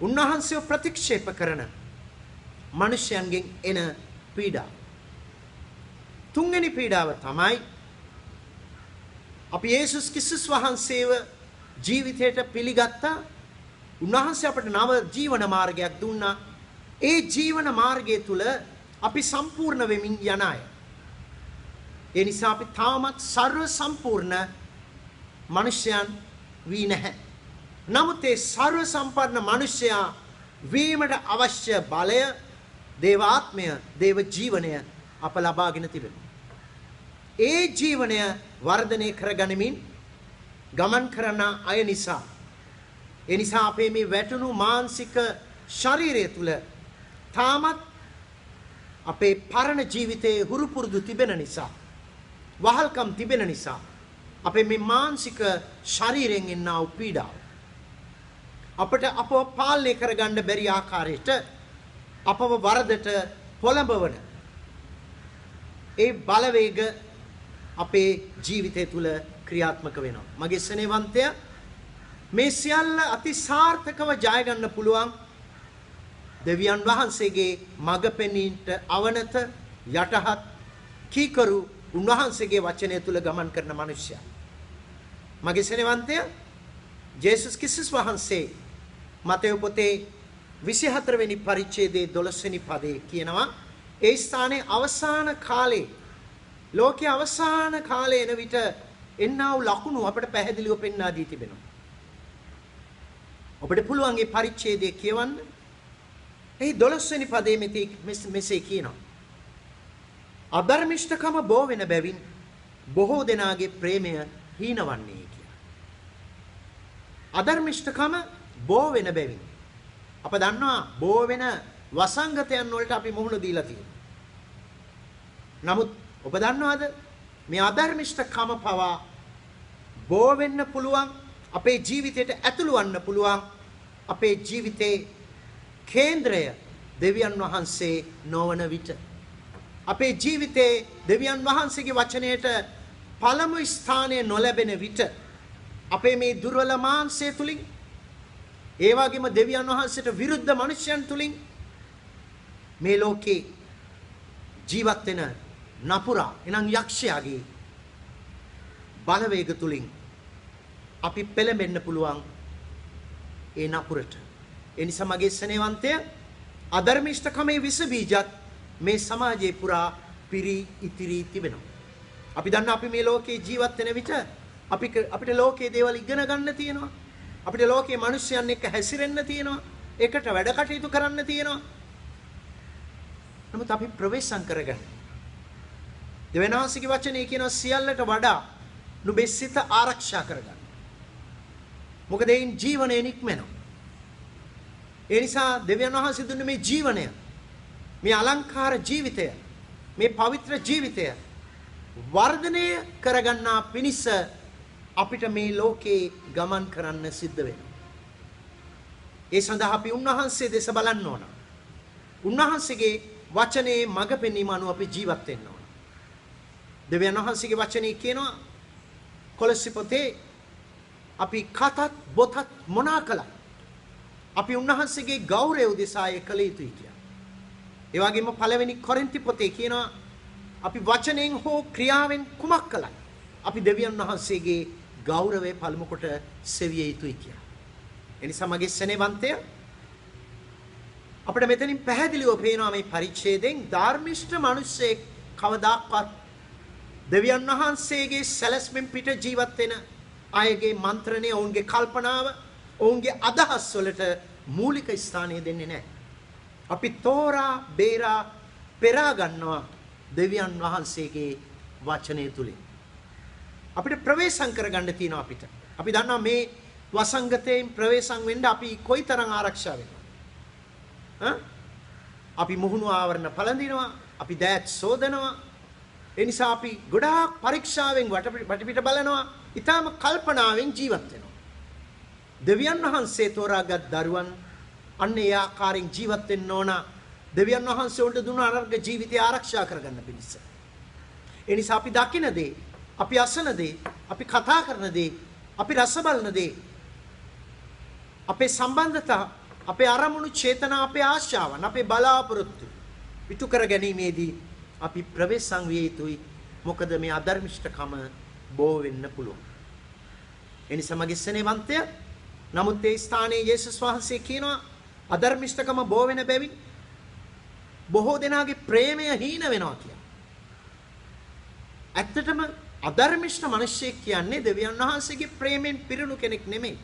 උන්වහන්සේව ප්‍රතික්ෂේප කරන මිනිසයන්ගෙන් එන පීඩාව. තුන්වෙනි පීඩාව තමයි අපි යේසුස් ක්‍රිස්තුස් වහන්සේව ජීවිතයට පිළිගත්තා. උන්වහන්සේ අපට නව ජීවන මාර්ගයක් දුන්නා. ඒ ජීවන මාර්ගය තුල අපි සම්පූර්ණ වෙමින් යන අය. ඒ නිසා අපි තාමත් සර්ව සම්පූර්ණ මිනිසයන් වී නැහැ. නමුත් ඒ සර්ව සම්පන්න මිනිසයා වීමට අවශ්‍ය බලය, දේවාත්මය, දේව ජීවනය අප ලබාගෙන තිබෙනවා. ඒ ජීවනය වර්ධනය කරගනිමින් ගමන් කරන අය නිසා ඒ නිසා අපේ මේ වැටුණු මානසික ශරීරය තුල තාමත් අපේ පරණ ජීවිතයේ හුරු පුරුදු තිබෙන නිසා වහල්කම් තිබෙන නිසා අපේ මේ මානසික ශරීරයෙන් එනා වූ පීඩාව අපට අපව පාලනය කරගන්න බැරි ආකාරයට අපව වරදට පොළඹවන ඒ බලවේග අපේ ජීවිතය තුල ක්‍රියාත්මක වෙනවා. මගේ ස්නේහවන්තය මේ සියල්ල අති සාර්ථකව ජය ගන්න පුළුවන් දෙවියන් වහන්සේගේ මඟ පෙන්වීමට අවනත යටහත් කීකරු උන්වහන්සේගේ වචනය තුල ගමන් කරන මිනිසයා. මගේ ස්නේහවන්තය ජේසුස් ක්‍රිස්තුස් වහන්සේ මතෙව් පොතේ 24 වෙනි පරිච්ඡේදයේ 12 වෙනි පදයේ කියනවා ඒ ස්ථානයේ අවසාන කාලේ ලෝකයේ අවසාන කාලේ එන විට එන්නා වූ ලකුණු අපට පැහැදිලිව පෙන්වා දී තිබෙනවා. ඔබට පුළුවන් මේ පරිච්ඡේදය කියවන්න. එහි 12 වෙනි පදයේ මෙසේ කියනවා. අධර්මිෂ්ඨකම බෝ වෙන බැවින් බොහෝ දෙනාගේ ප්‍රේමය හීනවන්නේ කියලා. අධර්මිෂ්ඨකම බෝ වෙන බැවින් අප දන්නවා බෝ වෙන වසංගතයන් වලට අපි මුහුණ දීලා තියෙනවා. නමුත් ඔබ දන්නවද මේ අධර්මිෂ්ඨකම පවා බෝ වෙන්න පුළුවන්, අපේ ජීවිතයට ඇතුළු වන්න පුළුවන්. අපේ ජීවිතේ කේන්ද්‍රය දෙවියන් වහන්සේ නොවන විට, අපේ ජීවිතේ දෙවියන් වහන්සේගේ වචනයට පළමු ස්ථානය නොලැබෙන විට, අපේ මේ දුර්වල මාංශය තුලින්, ඒ වගේම දෙවියන් වහන්සේට විරුද්ධ මනුෂ්‍යයන් තුලින් මේ ලෝකේ ජීවත් වෙන නපුරා එනම් යක්ෂයාගේ බලවේග තුලින් අපි පෙළඹෙන්න පුළුවන් ඒ නපුරට. ඒ නිසා මගේ ස්නේහවන්තය, අධර්මිෂ්ඨකමේ විස බීජත් මේ සමාජයේ පුරා පිරී ඉතිරී තිබෙනවා. අපි දන්නා අපි මේ ලෝකේ ජීවත් වෙන විට අපිට ලෝකයේ දේවල් ඉගෙන ගන්න තියෙනවා. අපිට ලෝකයේ මිනිස්යන් එක්ක හැසිරෙන්න තියෙනවා. ඒකට වැඩ කටයුතු කරන්න තියෙනවා. නමුත් අපි ප්‍රවේශම් කරගන්න. දෙවනාසික වචනේ කියන සියල්ලට වඩා නුඹේ සිත ආරක්ෂා කරගන්න. මොකද ඒන් ජීවනය නික්මෙනවා. ඒ නිසා දෙවියන් වහන්සේ දුන්නේ මේ ජීවනය, මේ අලංකාර ජීවිතය, මේ පවිත්‍ර ජීවිතය වර්ධනය කරගන්නා පිණිස අපිට මේ ලෝකේ ගමන් කරන්න සිද්ධ වෙනවා. ඒ සඳහා අපි උන්වහන්සේ දෙස බලන්න ඕන. උන්වහන්සේගේ වචනේ මඟ පෙන්වීම අනුව අපි ජීවත් වෙන්න ඕන. දෙවියන් වහන්සේගේ වචනේ කියනවා කොලොස්සේ පොතේ අපි කතත් බොතත් මොනා කළා අපි උන්වහන්සේගේ ගෞරවය උදෙසා කළ යුතුයි කියලා. ඒ වගේම පළවෙනි කොරින්ති පොතේ කියනවා අපි වචනෙන් හෝ ක්‍රියාවෙන් කුමක් කළත් අපි දෙවියන් වහන්සේගේ ගෞරවය පළමු කොට සෙවිය යුතුයි කියලා. ඒ නිසා මගේ ස්නේහවන්තය, අපිට මෙතනින් පැහැදිලිව පේනවා මේ පරිච්ඡේදයෙන් ධර්මිෂ්ඨ මිනිස්සෙක් කවදාක්වත් දෙවියන් වහන්සේගේ සැලැස්මෙන් පිට ජීවත් වෙන අයගේ මන්ත්‍රණය, ඔවුන්ගේ කල්පනාව, ඔවුන්ගේ අදහස් වලට මූලික ස්ථානය දෙන්නේ නැහැ. අපි තෝරා බේරා පෙරා ගන්නවා දෙවියන් වහන්සේගේ වචනය තුලින්. අපිට ප්‍රවේශම් කරගන්න තියෙනවා අපිට. අපි දන්නවා මේ වසංගතයෙන් ප්‍රවේශම් වෙන්න අපි කොයිතරම් ආරක්ෂා වෙනවද? අපි මුහුණු ආවරණ පළඳිනවා, අපි දෑත් සෝදනවා. ඒ නිසා අපි ගොඩාක් පරීක්ෂාවෙන් වටපිට බලනවා, ඊටාම කල්පනාවෙන් ජීවත් වෙනවා. දෙවියන් වහන්සේ තෝරාගත් දරුවන් අන්න ඒ ආකාරයෙන් ජීවත් වෙන්න ඕන. දෙවියන් වහන්සේ උන්ට දුන්න අනර්ග ජීවිතය ආරක්ෂා කරගන්න පිණිස. ඒ නිසා අපි දකින දේ, අපි අසන දේ, අපි කතා කරන දේ, අපි රස බලන දේ, අපේ සම්බන්ධතා, අපේ අරමුණු, චේතනා, අපේ ආශාවන්, අපේ බලාපොරොත්තු පිටු කර ගැනීමේදී අපි ප්‍රවේශම් විය යුතුයි. මොකද මේ අධර්මිෂ්ඨකම බෝ වෙන්න පුළුවන්. ඒ නිසා මගේ ස්නේහවන්තය, නමුත් ඒ ස්ථානයේ යේසුස් වහන්සේ කියනවා අධර්මිෂ්ඨකම බෝ වෙන බැවින් බොහෝ දෙනාගේ ප්‍රේමය හීන වෙනවා කියලා. ඇත්තටම අධර්මිෂ්ඨ මිනිස්සෙක් කියන්නේ දෙවියන් වහන්සේගේ ප්‍රේමෙන් පිරුණු කෙනෙක් නෙමෙයි.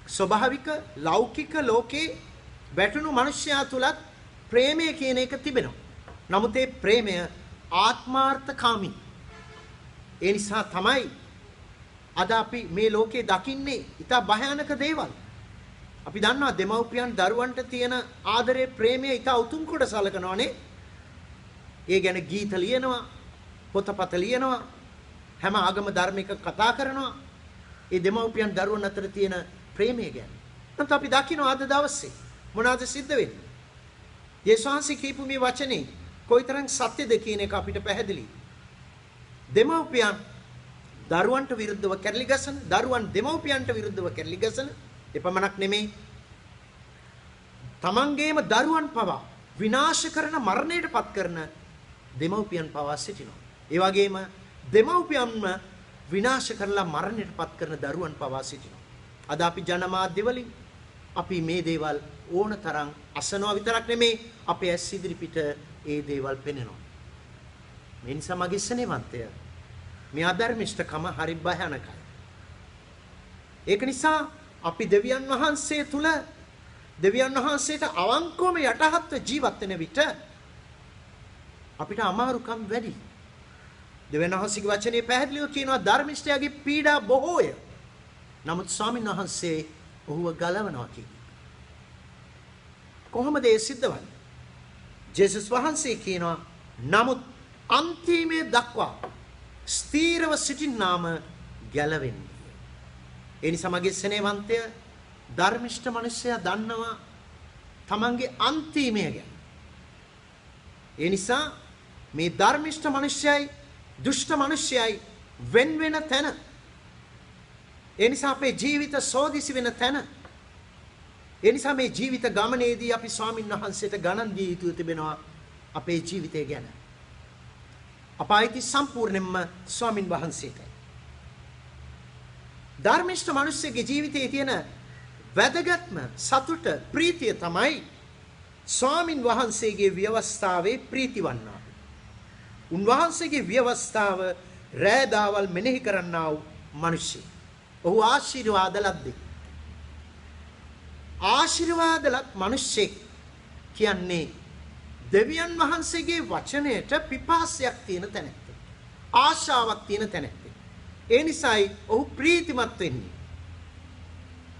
ස්වභාවික ලෞකික ලෝකේ වැටුණු මිනිසයා තුලත් ප්‍රේමය කියන එක තිබෙනවා. නමුත් ඒ ප්‍රේමය ආත්මාර්ථකාමී. ඒ නිසා තමයි අද අපි මේ ලෝකේ දකින්නේ ඉතා භයානක දේවල්. අපි දන්නවා දෙමව්පියන් දරුවන්ට තියෙන ආදරේ, ප්‍රේමය ඉතා උතුම් කොට සලකනවානේ. ඒ ගැන ගීත ලියනවා, පොතපත ලියනවා, හැම ආගම ධර්මික කතා කරනවා. ඒ දෙමව්පියන් දරුවන් අතර තියෙන ප්‍රේමය ගැන. නමුත් අපි දකිනවා අද දවසේ මොනවාද සිද්ධ වෙන්නේ? යේසුස් වහන්සේ කියපු මේ වචනේ කොයිතරම් සත්‍යද කියන එක අපිට පැහැදිලි. දෙමව්පියන් දරුවන්ට විරුද්ධව කැරලි ගසන, දරුවන් දෙමව්පියන්ට විරුද්ධව කැරලි ගසන, එපමණක් නෙමෙයි තමන්ගේම දරුවන් පවා විනාශ කරන, මරණයට පත් කරන දෙමව්පියන් පවා සිටිනවා. ඒ වගේම දෙමව්පියන්ම විනාශ කරලා මරණයට පත් කරන දරුවන් පවා සිටිනවා. අද අපි ජනමාධ්‍ය වලින් අපි මේ දේවල් ඕන තරම් අසනවා විතරක් නෙමෙයි, අපේ ඇස් ඉදිරි පිට ඒ දේවල් පෙනෙනවා. මේ නිසා මගේ ස්නේහවන්තය මේ අධර්මිෂ්ඨකම හරි භයානකයි. ඒක නිසා අපි දෙවියන් වහන්සේ තුල දෙවියන් වහන්සේට අවංකවම යටහත්ව ජීවත් වෙන විට අපිට අමාරුකම් වැඩි. දෙවියන් වහන්සේගේ වචනේ පැහැදිලිව කියනවා ධර්මිෂ්ඨයාගේ පීඩා බොහෝය. නමුත් ස්වාමීන් වහන්සේ ඔහුව ගලවනවා කියන්නේ. කොහොමද ඒ සිද්ධ වන්නේ? ජේසුස් වහන්සේ කියනවා නමුත් අන්තිමේ දක්වා ස්ථීරව සිටින්නාම ගැලවෙන්නේ. ඒ නිසා මගේ ස්නේහවන්තය ධර්මිෂ්ඨ මිනිසයා දන්නවා තමන්ගේ අන්තිමය ගැන. ඒ නිසා මේ ධර්මිෂ්ඨ මිනිසයයි දුෂ්ට මිනිසයයි වෙන වෙන තැන. ඒ නිසා අපේ ජීවිත සෝදිසි වෙන තැන. ඒ නිසා මේ ජීවිත ගමනේදී අපි ස්වාමින් වහන්සේට ගණන් දිය යුතු තිබෙනවා අපේ ජීවිතය ගැන. අපායිති සම්පූර්ණයෙන්ම ස්වාමින් වහන්සේටයි. ධර්මිෂ්ඨ මිනිස්සෙගේ ජීවිතයේ තියෙන වැදගත්ම සතුට ප්‍රීතිය තමයි ස්වාමින් වහන්සේගේ ව්‍යවස්ථාවේ ප්‍රීතිවන්නා. උන්වහන්සේගේ ව්‍යවස්ථාව රෑදාවල් මෙනෙහි කරන්නා වූ මිනිසෙ. ඔහු ආශිර්වාද ලද්දේ. ආශිර්වාද ලත් මිනිසෙක් කියන්නේ දෙවියන් වහන්සේගේ වචනයට පිපාසයක් තියෙන තැනැත්ත. ආශාවක් තියෙන තැනැත්ත. ඒ නිසායි ඔහු ප්‍රීතිමත් වෙන්නේ.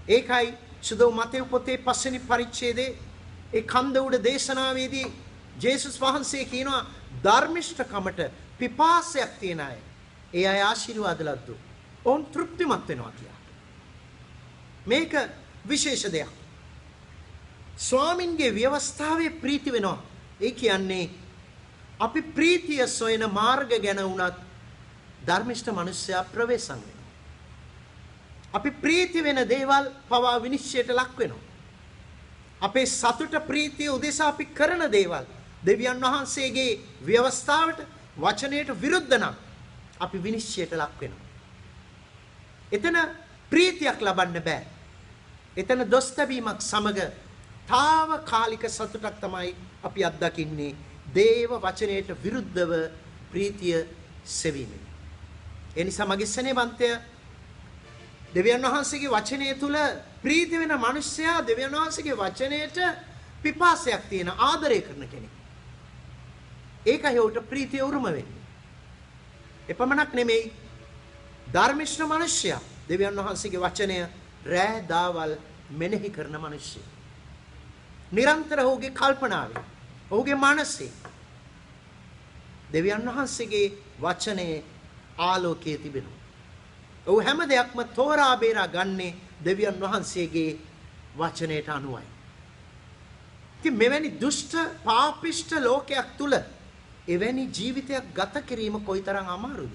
ඒකයි සුදෝ මතේ පොතේ 5 වෙනි පරිච්ඡේදයේ ඒ කන්ද උඩ දේශනාවේදී ජේසුස් වහන්සේ කියනවා ධර්මිෂ්ඨකමට පිපාසයක් තියන අය ඒ අය ආශිර්වාද ලද්දෝ. ඔවුන් තෘප්තිමත් වෙනවා කියලා. මේක විශේෂ දෙයක්. ස්වාමින්ගේ ව්‍යවස්ථාවේ ප්‍රීති වෙනවා. ඒ කියන්නේ අපි ප්‍රීතිය සොයන මාර්ග ගැන වුණත් ධර්මිෂ්ඨ මිනිස්සයා ප්‍රවේශම් වෙනවා. අපි ප්‍රීති වෙන දේවල් පවා විනිශ්චයට ලක් වෙනවා. අපේ සතුට ප්‍රීතිය උදෙසා අපි කරන දේවල් දෙවියන් වහන්සේගේ ව්‍යවස්ථාවට වචනයට විරුද්ධ නම් අපි විනිශ්චයට ලක් වෙනවා. එතන ප්‍රීතියක් ලබන්න බෑ. එතන දොස් තැබීමක් සමග తాවකාලික සතුටක් තමයි අපි අත්දකින්නේ දේව වචනයට විරුද්ධව ප්‍රීතිය සෙවීමෙන්. ඒ නිසා මගේ ස්නේහවන්තය දෙවියන් වහන්සේගේ වචනය තුල ප්‍රීති වෙන මිනිසයා දෙවියන් වහන්සේගේ වචනයට පිපාසයක් තියෙන ආදරය කරන කෙනෙක්. ඒකයි උට ප්‍රීතිය උරුම වෙන්නේ. එපමණක් නෙමෙයි ධර්මිෂ්ඨ මිනිසයා දෙවියන් වහන්සේගේ වචනය රෑ දාවල් මෙනෙහි කරන මිනිසයා. නිරන්තර ඔහුගේ කල්පනාවේ ඔහුගේ මනසේ දෙවියන් වහන්සේගේ වචනේ ආලෝකයේ තිබෙනවා. ඔහු හැම දෙයක්ම තෝරා බේරා ගන්නේ දෙවියන් වහන්සේගේ වචනයට අනුවයි. ඉතින් මෙවැනි දුෂ්ට පාපිෂ්ඨ ලෝකයක් තුල එවැනි ජීවිතයක් ගත කිරීම කොයිතරම් අමාරුද?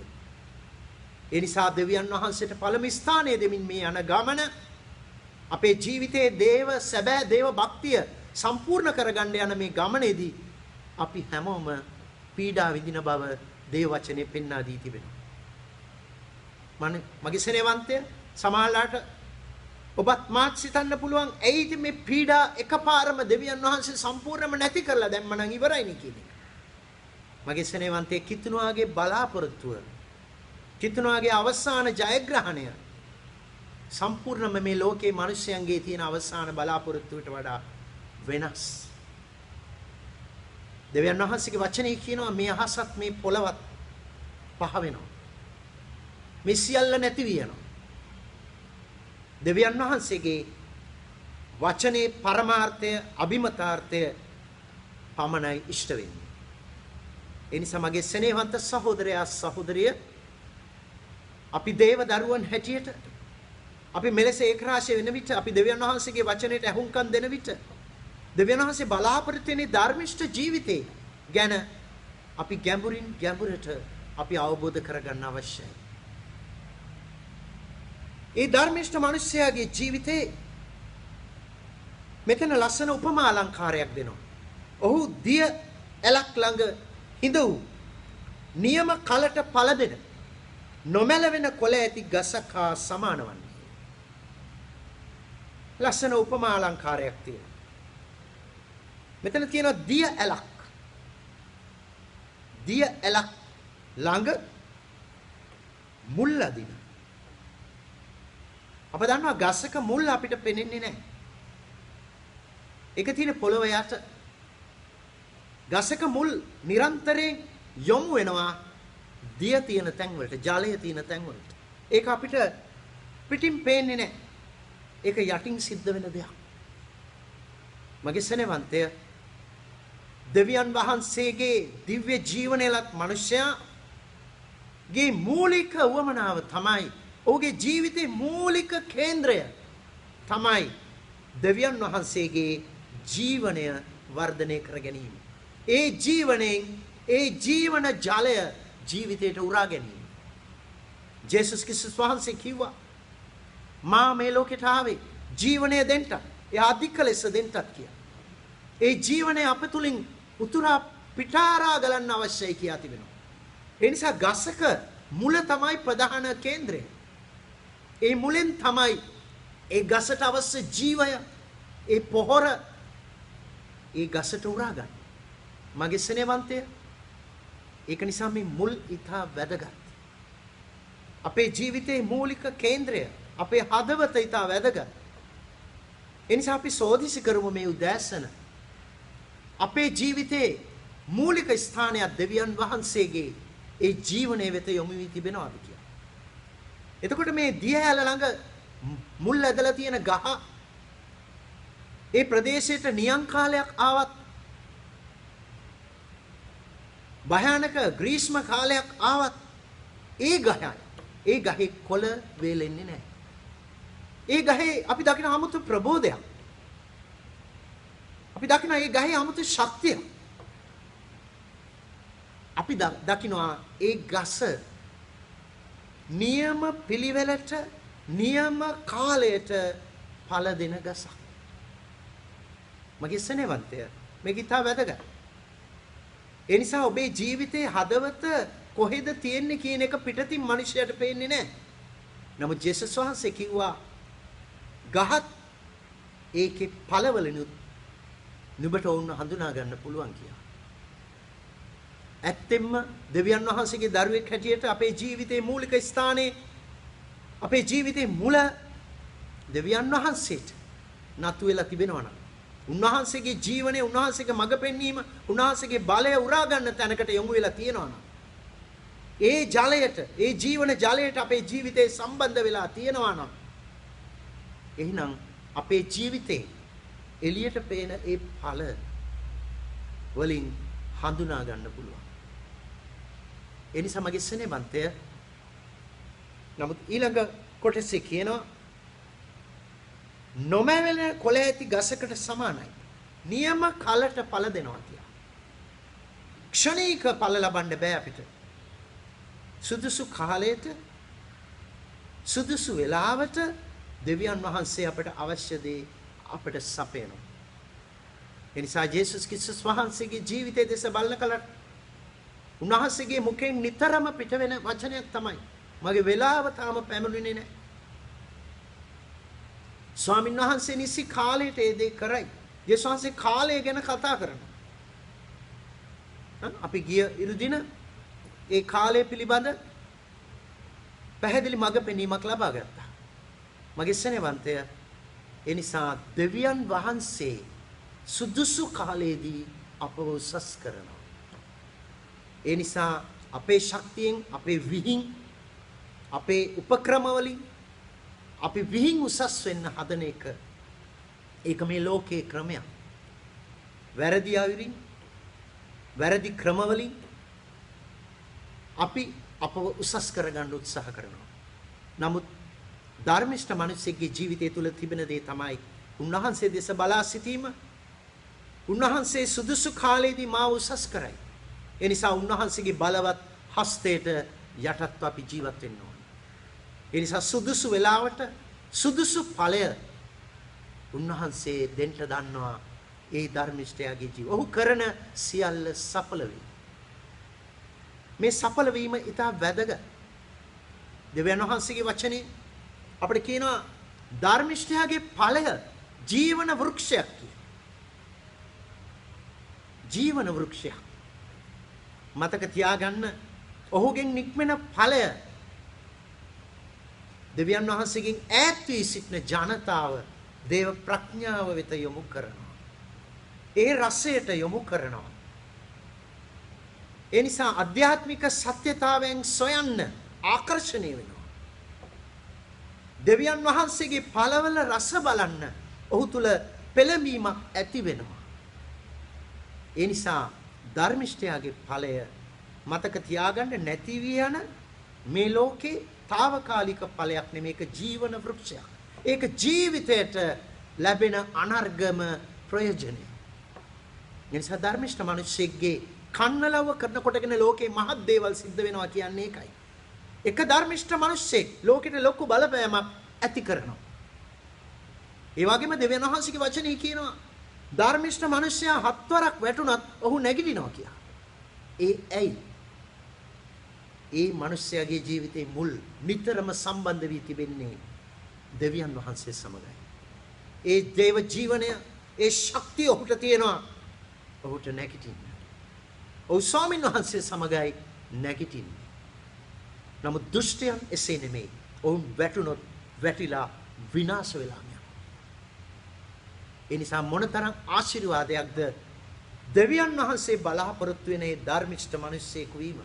ඒ නිසා දෙවියන් වහන්සේට පළමු ස්ථානය දෙමින් මේ යන ගමන අපේ ජීවිතයේ දේව සැබෑ දේව භක්තිය සම්පූර්ණ කරගන්න යන මේ ගමනේදී අපි හැමෝම පීඩා විඳින බව දේව වචනේ පෙන්වා දී තිබෙනවා. මගේ ස්නේහවන්තය සමාහලට ඔබත් මාත් සිතන්න පුළුවන් ඇයි ඉතින් මේ පීඩා එකපාරම දෙවියන් වහන්සේ සම්පූර්ණයෙන්ම නැති කරලා දැම්ම නම් ඉවරයිනේ කියන එක. මගේ ස්නේහවන්තයේ කිතුණුවාගේ බලාපොරොත්තුව කිතුණුවාගේ අවසාන ජයග්‍රහණය සම්පූර්ණයෙන්ම මේ ලෝකේ මිනිස්යන්ගේ තියෙන අවසාන බලාපොරොත්තුවට වඩා වෙනස්. දෙවියන් වහන්සේගේ වචනේ කියනවා මේ අහසත් මේ පොළවත් පහ වෙනවා. මේ සියල්ල නැති වෙනවා. දෙවියන් වහන්සේගේ වචනේ පරමාර්ථය අභිමතාර්ථය පමණයි ඉෂ්ට වෙන්නේ. ඒ නිසා මගේ ස්නේහවන්ත සහෝදරයා සහෝදරිය අපි දේව දරුවන් හැටියට අපි මෙලෙස ඒකරාශී වෙන විට අපි දෙවියන් වහන්සේගේ වචනයට ඇහුම්කන් දෙන විට දෙවියන් වහන්සේ බලාපොරොත්තු වෙන ධර්මිෂ්ඨ ජීවිතේ ගැන අපි ගැඹුරින් ගැඹුරට අපි අවබෝධ කරගන්න අවශ්‍යයි. ඒ ධර්මිෂ්ඨ මිනිසයාගේ ජීවිතේ මෙතන ලස්සන උපමා අලංකාරයක් දෙනවා. ඔහු දිය ඇලක් ළඟ හිඳ වූ නියම කලට පළ දෙන නොමැලවෙන කොළ ඇති ගසක හා සමාන වන්නේ. ලස්සන උපමා අලංකාරයක් තියෙනවා. මෙතන තියෙනවා දිය ඇලක්. දිය ඇලක් ළඟ මුල් අදින. අප දන්නවා ගසක මුල් අපිට පෙනෙන්නේ නැහැ. ඒක තියෙන පොළව යට. ගසක මුල් නිරන්තරයෙන් යොමු වෙනවා දිය තියෙන තැන් වලට, ජලය තියෙන තැන් වලට. ඒක අපිට පිටින් පේන්නේ නැහැ. ඒක යටින් සිද්ධ වෙන දෙයක්. මගේ සෙනෙවන්තය දෙවියන් වහන්සේගේ දිව්‍ය ජීවනයලත් මනුෂ්‍යයාගේ මූලික උවමනාව තමයි, ඔහුගේ ජීවිතේ මූලික කේන්ද්‍රය තමයි දෙවියන් වහන්සේගේ ජීවනය වර්ධනය කර ගැනීම. ඒ ජීවණයෙන් ඒ ජීවන ජලය ජීවිතයට උරා ගැනීම. ජේසුස් ක්‍රිස්තුස් වහන්සේ කිව්වා මා මේ ලෝකෙට ආවේ ජීවනය දෙන්නට, ඒ අධික ලෙස දෙන්නත් කියලා. ඒ ජීවනය අප තුලින් උතුරා පිටාරා ගලන්න අවශ්‍යයි කියලා තිබෙනවා. ඒ නිසා ගසක මුල තමයි ප්‍රධාන කේන්ද්‍රය. ඒ මුලෙන් තමයි ඒ ගසට අවශ්‍ය ජීවය, ඒ පොහොර ඒ ගසට උරා ගන්න. මගේ සෙනෙවන්තය, ඒක නිසා මේ මුල් ඉතා වැදගත්. අපේ ජීවිතයේ මූලික කේන්ද්‍රය, අපේ හදවත ඉතා වැදගත්. ඒ නිසා අපි සෝදිසි කරමු මේ උදෑසන අපේ ජීවිතයේ මූලික ස්ථානයක් දෙවියන් වහන්සේගේ ඒ ජීවනය වෙත යොමු වී තිබෙනවාද කියලා. එතකොට මේ දියහැල ළඟ මුල් ඇදලා තියෙන ගහ ඒ ප්‍රදේශයට නියං කාලයක් ආවත්, භයානක ග්‍රීෂ්ම කාලයක් ආවත් ඒ ගහේ කොළ වේලෙන්නේ නැහැ. ඒ ගහේ අපි දකින 아무තු ප්‍රබෝධයක්. අපි දකින ඒ ගහේ 아무තු ශක්තිය. අපි දකිනවා ඒ ගස නියම පිළිවෙලට, නියම කාලයට ඵල දෙන ගසක්. මගේ සෙනෙවන්තය, මේක ඉතා වැදගත්. ඒ නිසා ඔබේ ජීවිතයේ හදවත කොහෙද තියෙන්නේ කියන එක පිටතින් මිනිසයාට පේන්නේ නැහැ. නමුත් ජේසුස් වහන්සේ කිව්වා ගහත් ඒකේ ඵලවලිනුත් නුඹට වුණ හඳුනා ගන්න පුළුවන් කියලා. ඇත්තෙන්ම දෙවියන් වහන්සේගේ දරුවෙක් හැටියට අපේ ජීවිතයේ මූලික ස්ථානයේ, අපේ ජීවිතයේ මුල දෙවියන් වහන්සේට නතු වෙලා තිබෙනවා නම්, උන්වහන්සේගේ ජීවනයේ, උන්වහන්සේගේ මඟ පෙන්වීම, උන්වහන්සේගේ බලය උරා ගන්න තැනකට යොමු වෙලා තියෙනවා නම්, ඒ ජලයට, ඒ ජීවන ජලයට අපේ ජීවිතේ සම්බන්ධ වෙලා තියෙනවා නම්, එහෙනම් අපේ ජීවිතේ එළියට පේන ඒ ඵල වලින් හඳුනා ගන්න පුළුවන්. ඒ නිසා මගේ සෙනෙවන්තය, නමුත් ඊළඟ කොටසේ කියනවා නොමැවෙන කොළ ඇති ගසකට සමානයි. නියම කලට ඵල දෙනවා කියලා. ක්ෂණික ඵල ලබන්න බෑ අපිට. සුදුසු කාලයට, සුදුසු වෙලාවට දෙවියන් වහන්සේ අපට අවශ්‍ය දේ අපට සපයනවා. ඒ නිසා ජේසුස් ක්‍රිස්තුස් වහන්සේගේ ජීවිතය දෙස බලන කලට උන්වහන්සේගේ මුඛයෙන් නිතරම පිට වෙන වචනයක් තමයි මගේ වෙලාව තාම පැමිණෙන්නේ නැහැ. ස්වාමීන් වහන්සේ නිසි කාලයට ඒ දේ කරයි. ජේසුස් වහන්සේ කාලය ගැන කතා කරනවා. අපි ගිය ඉරුදින ඒ කාලය පිළිබඳ පැහැදිලි මඟ පෙනීමක් ලබා ගත්තා. මගේ සෙනෙවන්තය, ඒ නිසා දෙවියන් වහන්සේ සුදුසු කාලයේදී අපව උසස් කරනවා. ඒ නිසා අපේ ශක්තියෙන්, අපේ විහිං, අපේ උපක්‍රම වලින් අපි විහිං උසස් වෙන්න හදන එක, ඒක මේ ලෝකයේ ක්‍රමයක්. වැරදි අයුරින්, වැරදි ක්‍රම වලින් අපි අපව උසස් කරගන්න උත්සාහ කරනවා. නමුත් ධර්මිෂ්ඨ මිනිසෙක්ගේ ජීවිතය තුළ තිබෙන දේ තමයි උන්වහන්සේ දෙස බලා සිටීම. උන්වහන්සේ සුදුසු කාලයේදී මාව උසස් කරයි. ඒ නිසා උන්වහන්සේගේ බලවත් හස්තයට යටත්ව අපි ජීවත් වෙන්න ඕනේ. ඒ නිසා සුදුසු වෙලාවට සුදුසු ඵලය උන්වහන්සේ දෙන්න දන්නවා ඒ ධර්මිෂ්ඨයාගේ ජීව. ඔහු කරන සියල්ල සඵල වේ. මේ සඵල වීම ඉතා වැදගත්. දෙවියන් වහන්සේගේ වචනේ අපිට කියනවා ධර්මිෂ්ඨයාගේ ඵලය ජීවන වෘක්ෂයක් කියලා. ජීවන වෘක්ෂයක්. මතක තියාගන්න, ඔහුගෙන් නික්මෙන ඵලය දෙවියන් වහන්සේගෙන් ඈත් වී සිටින ජනතාව දේව ප්‍රඥාව වෙත යොමු කරනවා. ඒ රසයට යොමු කරනවා. ඒ නිසා අධ්‍යාත්මික සත්‍යතාවයෙන් සොයන්න ආකර්ෂණය වෙනවා. දෙවියන් වහන්සේගේ ඵලවල රස බලන්න ඔහු තුල පෙළඹීමක් ඇති වෙනවා. ඒ නිසා ධර්මිෂ්ඨයාගේ ඵලය මතක තියාගන්න නැති වී යන මේ ලෝකේ తాවකාලික ඵලයක් නෙමෙයි, ඒක ජීවන වෘක්ෂයක්. ඒක ජීවිතයට ලැබෙන අනර්ගම ප්‍රයෝජනය. ඒ නිසා ධර්මිෂ්ඨ මිනිස්සෙක්ගේ කන්නලව කරනකොටගෙන ලෝකේ මහත් දේවල් සිද්ධ වෙනවා කියන්නේ ඒකයි. එක ධර්මිෂ්ඨ මිනිස්සෙක් ලෝකෙට ලොකු බලපෑමක් ඇති කරනවා. ඒ වගේම දෙවියන් වහන්සේගේ වචනේ කියනවා ධර්මිෂ්ඨ මිනිසයා 7 වරක් වැටුණත් ඔහු නැගිටිනවා කියලා. ඒ ඇයි? ඒ මිනිසයාගේ ජීවිතේ මුල් නිතරම සම්බන්ධ වී තිබෙන්නේ දෙවියන් වහන්සේ සමගයි. ඒ දේව ජීවනය, ඒ ශක්තිය ඔහුට තියෙනවා. ඔහුට නැගිටින්න. ඔහු ස්වාමීන් වහන්සේ සමගයි නැගිටින්නේ. නමුත් දුෂ්ටයන් එසේ නෙමෙයි. ඔවුන් වැටුනොත් වැටිලා විනාශ වෙලා යනවා. ඒ නිසා මොනතරම් ආශිර්වාදයක්ද දෙවියන් වහන්සේ බලාපොරොත්තු වෙන ඒ ධර්මිෂ්ඨ මිනිසෙකු වීම.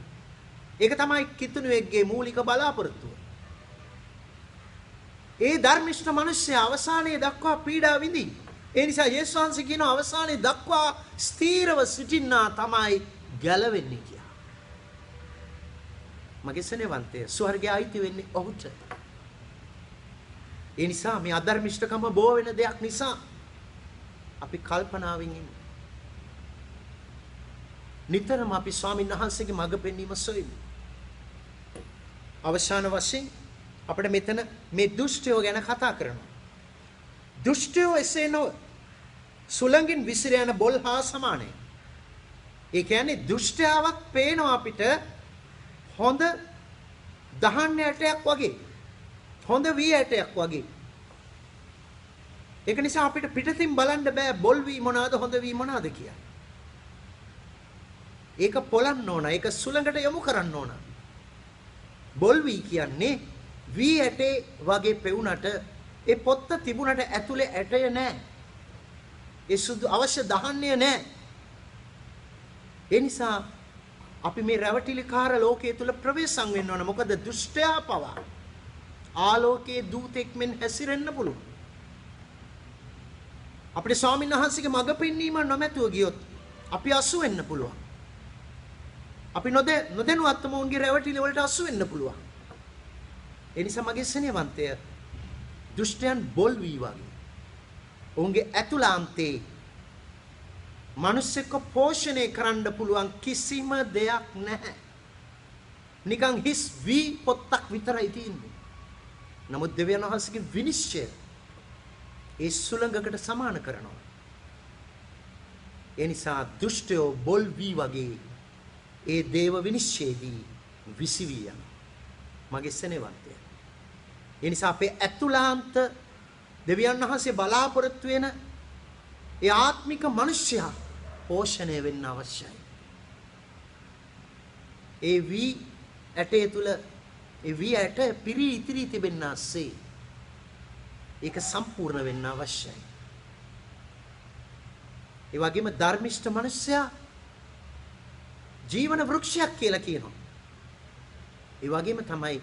ඒක තමයි කිතුණුවෙක්ගේ මූලික බලාපොරොත්තුව. ඒ ධර්මිෂ්ඨ මිනිසයා අවසානයේ දක්වා පීඩා විඳි. ඒ නිසා යේසුස් වහන්සේ කියන අවසානයේ දක්වා ස්ථීරව සිටින්නා තමයි ගැලවෙන්නේ කියලා. මගේ සෙනෙවන්තය ස්වර්ගය අයිති වෙන්නේ ඔහුට. ඒ නිසා මේ අධර්මිෂ්ඨකම බෝ වෙන දෙයක් නිසා අපි කල්පනාවෙන් ඉමු. නිතරම අපි ස්වාමීන් වහන්සේගේ මඟ පෙන්වීම සොයමු. අවසාන වශයෙන් අපිට මෙතන මේ දුෂ්ටයෝ ගැන කතා කරනවා. දුෂ්ටයෝ එසේ නොව සුළඟින් විසිර යන බොල් හා සමානයි. ඒ කියන්නේ දුෂ්ටයාවක් පේනවා අපිට හොඳ දහන්න ඇටයක් වගේ. හොඳ වී ඇටයක් වගේ. ඒක නිසා අපිට පිටතින් බලන්න බෑ බොල් වී මොනවාද හොඳ වී මොනවාද කියලා. ඒක පොලන්න ඕන. ඒක සුළඟට යොමු කරන්න ඕන. බොල් වී කියන්නේ වී ඇටේ වගේ පෙවුනට ඒ පොත්ත තිබුණට ඇතුලේ ඇටය නැහැ. ඒ සුදු අවශ්‍ය දහන්නය නැහැ. ඒ නිසා අපි මේ රැවටිලිකාර ලෝකයේ තුල ප්‍රවේශම් වෙන්න ඕන. මොකද දුෂ්ටයා පවා ආලෝකයේ දූතෙක් මෙන් හැසිරෙන්න පුළුවන්. අපේ ස්වාමීන් වහන්සේගේ මඟ පෙන්වීම නොමැතුව ගියොත් අපි අසු වෙන්න පුළුවන්. අපි නොදැනුවත්වම උන්ගේ රැවටිලි වලට අසු වෙන්න පුළුවන්. ඒ නිසා මගේ සෙනෙවන්තය දුෂ්ටයන් බොල් වී වගේ. උන්ගේ ඇතුළාන්තේ මිනිස්සෙක්ව පෝෂණය කරන්න පුළුවන් කිසිම දෙයක් නැහැ. නිකන් හිස් වී පොත්තක් විතරයි තියෙන්නේ. නමුත් දෙවියන් වහන්සේගේ විනිශ්චය ඒ සුළඟකට සමාන කරනවා. ඒ නිසා දුෂ්ටයෝ බොල් වී වගේ ඒ දේව විනිශ්චයේදී විසිවී යනවා. මගේ සෙනෙවන්තය. ඒ නිසා අපේ ඇතුළාන්ත දෙවියන් වහන්සේ බලාපොරොත්තු වෙන ඒ ආත්මික මිනිසයා පෝෂණය වෙන්න අවශ්‍යයි. ඒ වී ඇටේ තුල ඒ වී ඇට පිරී ඉතිරී තිබෙන්නාසේ ඒක සම්පූර්ණ වෙන්න අවශ්‍යයි. ඒ වගේම ධර්මිෂ්ඨ මිනිසයා ජීවන වෘක්ෂයක් කියලා කියනවා. ඒ වගේම තමයි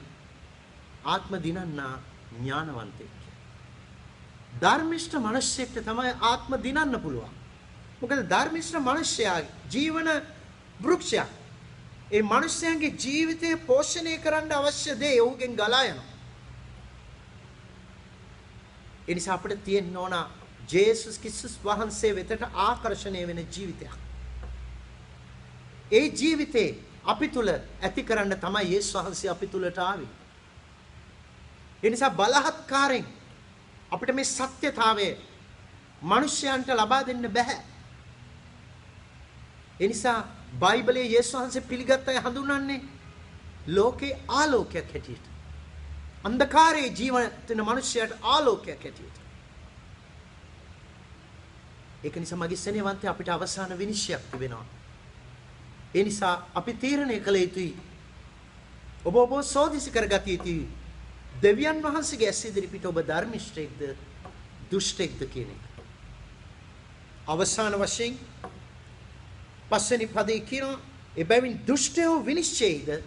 ආත්ම දිනන්නා ඥානවන්තයෙක්. ධර්මිෂ්ඨ මිනිසෙක්ට තමයි ආත්ම දිනන්න පුළුවන්. මොකද ධර්මිෂ්ඨ මිනිසයා ජීවන වෘක්ෂයක්. ඒ මිනිසයාගේ ජීවිතය පෝෂණය කරන්න අවශ්‍ය දේ ඔහුගෙන් ගලා යනවා. ඒ නිසා අපිට තියෙන්න ඕන ජේසුස් ක්‍රිස්තුස් වහන්සේ වෙතට ආකර්ෂණය වෙන ජීවිතයක්. ඒ ජීවිතේ අපි තුල ඇති කරන්න තමයි යේසුස් වහන්සේ අපි තුලට ආවේ. ඒ නිසා බලහත්කාරයෙන් අපිට මේ සත්‍යතාවය මිනිස්යන්ට ලබා දෙන්න බෑ. ඒ නිසා බයිබලයේ යේසුස් වහන්සේ පිළිගත් අය හඳුන්වන්නේ ලෝකේ ආලෝකයක් හැටියට. අන්ධකාරයේ ජීවන වෙන මිනිස්යාට ආලෝකයක් හැටියට. ඒක නිසා මගේ සෙනෙවන්තය අපිට අවසාන විනිශ්චයක් තිබෙනවා. ඒ නිසා අපි තීරණය කළ යුතුයි ඔබ සෝදිසි කරගatiya යුතුයි. දෙවියන් වහන්සේගේ ඇස් ඉදිරිපිට ඔබ ධර්මිෂ්ඨෙක්ද දුෂ්ටෙක්ද කියන එක. අවසාන වශයෙන් පස්වෙනි පදේ කියනවා එබැවින් දුෂ්ටයෝ විනිශ්චයයිද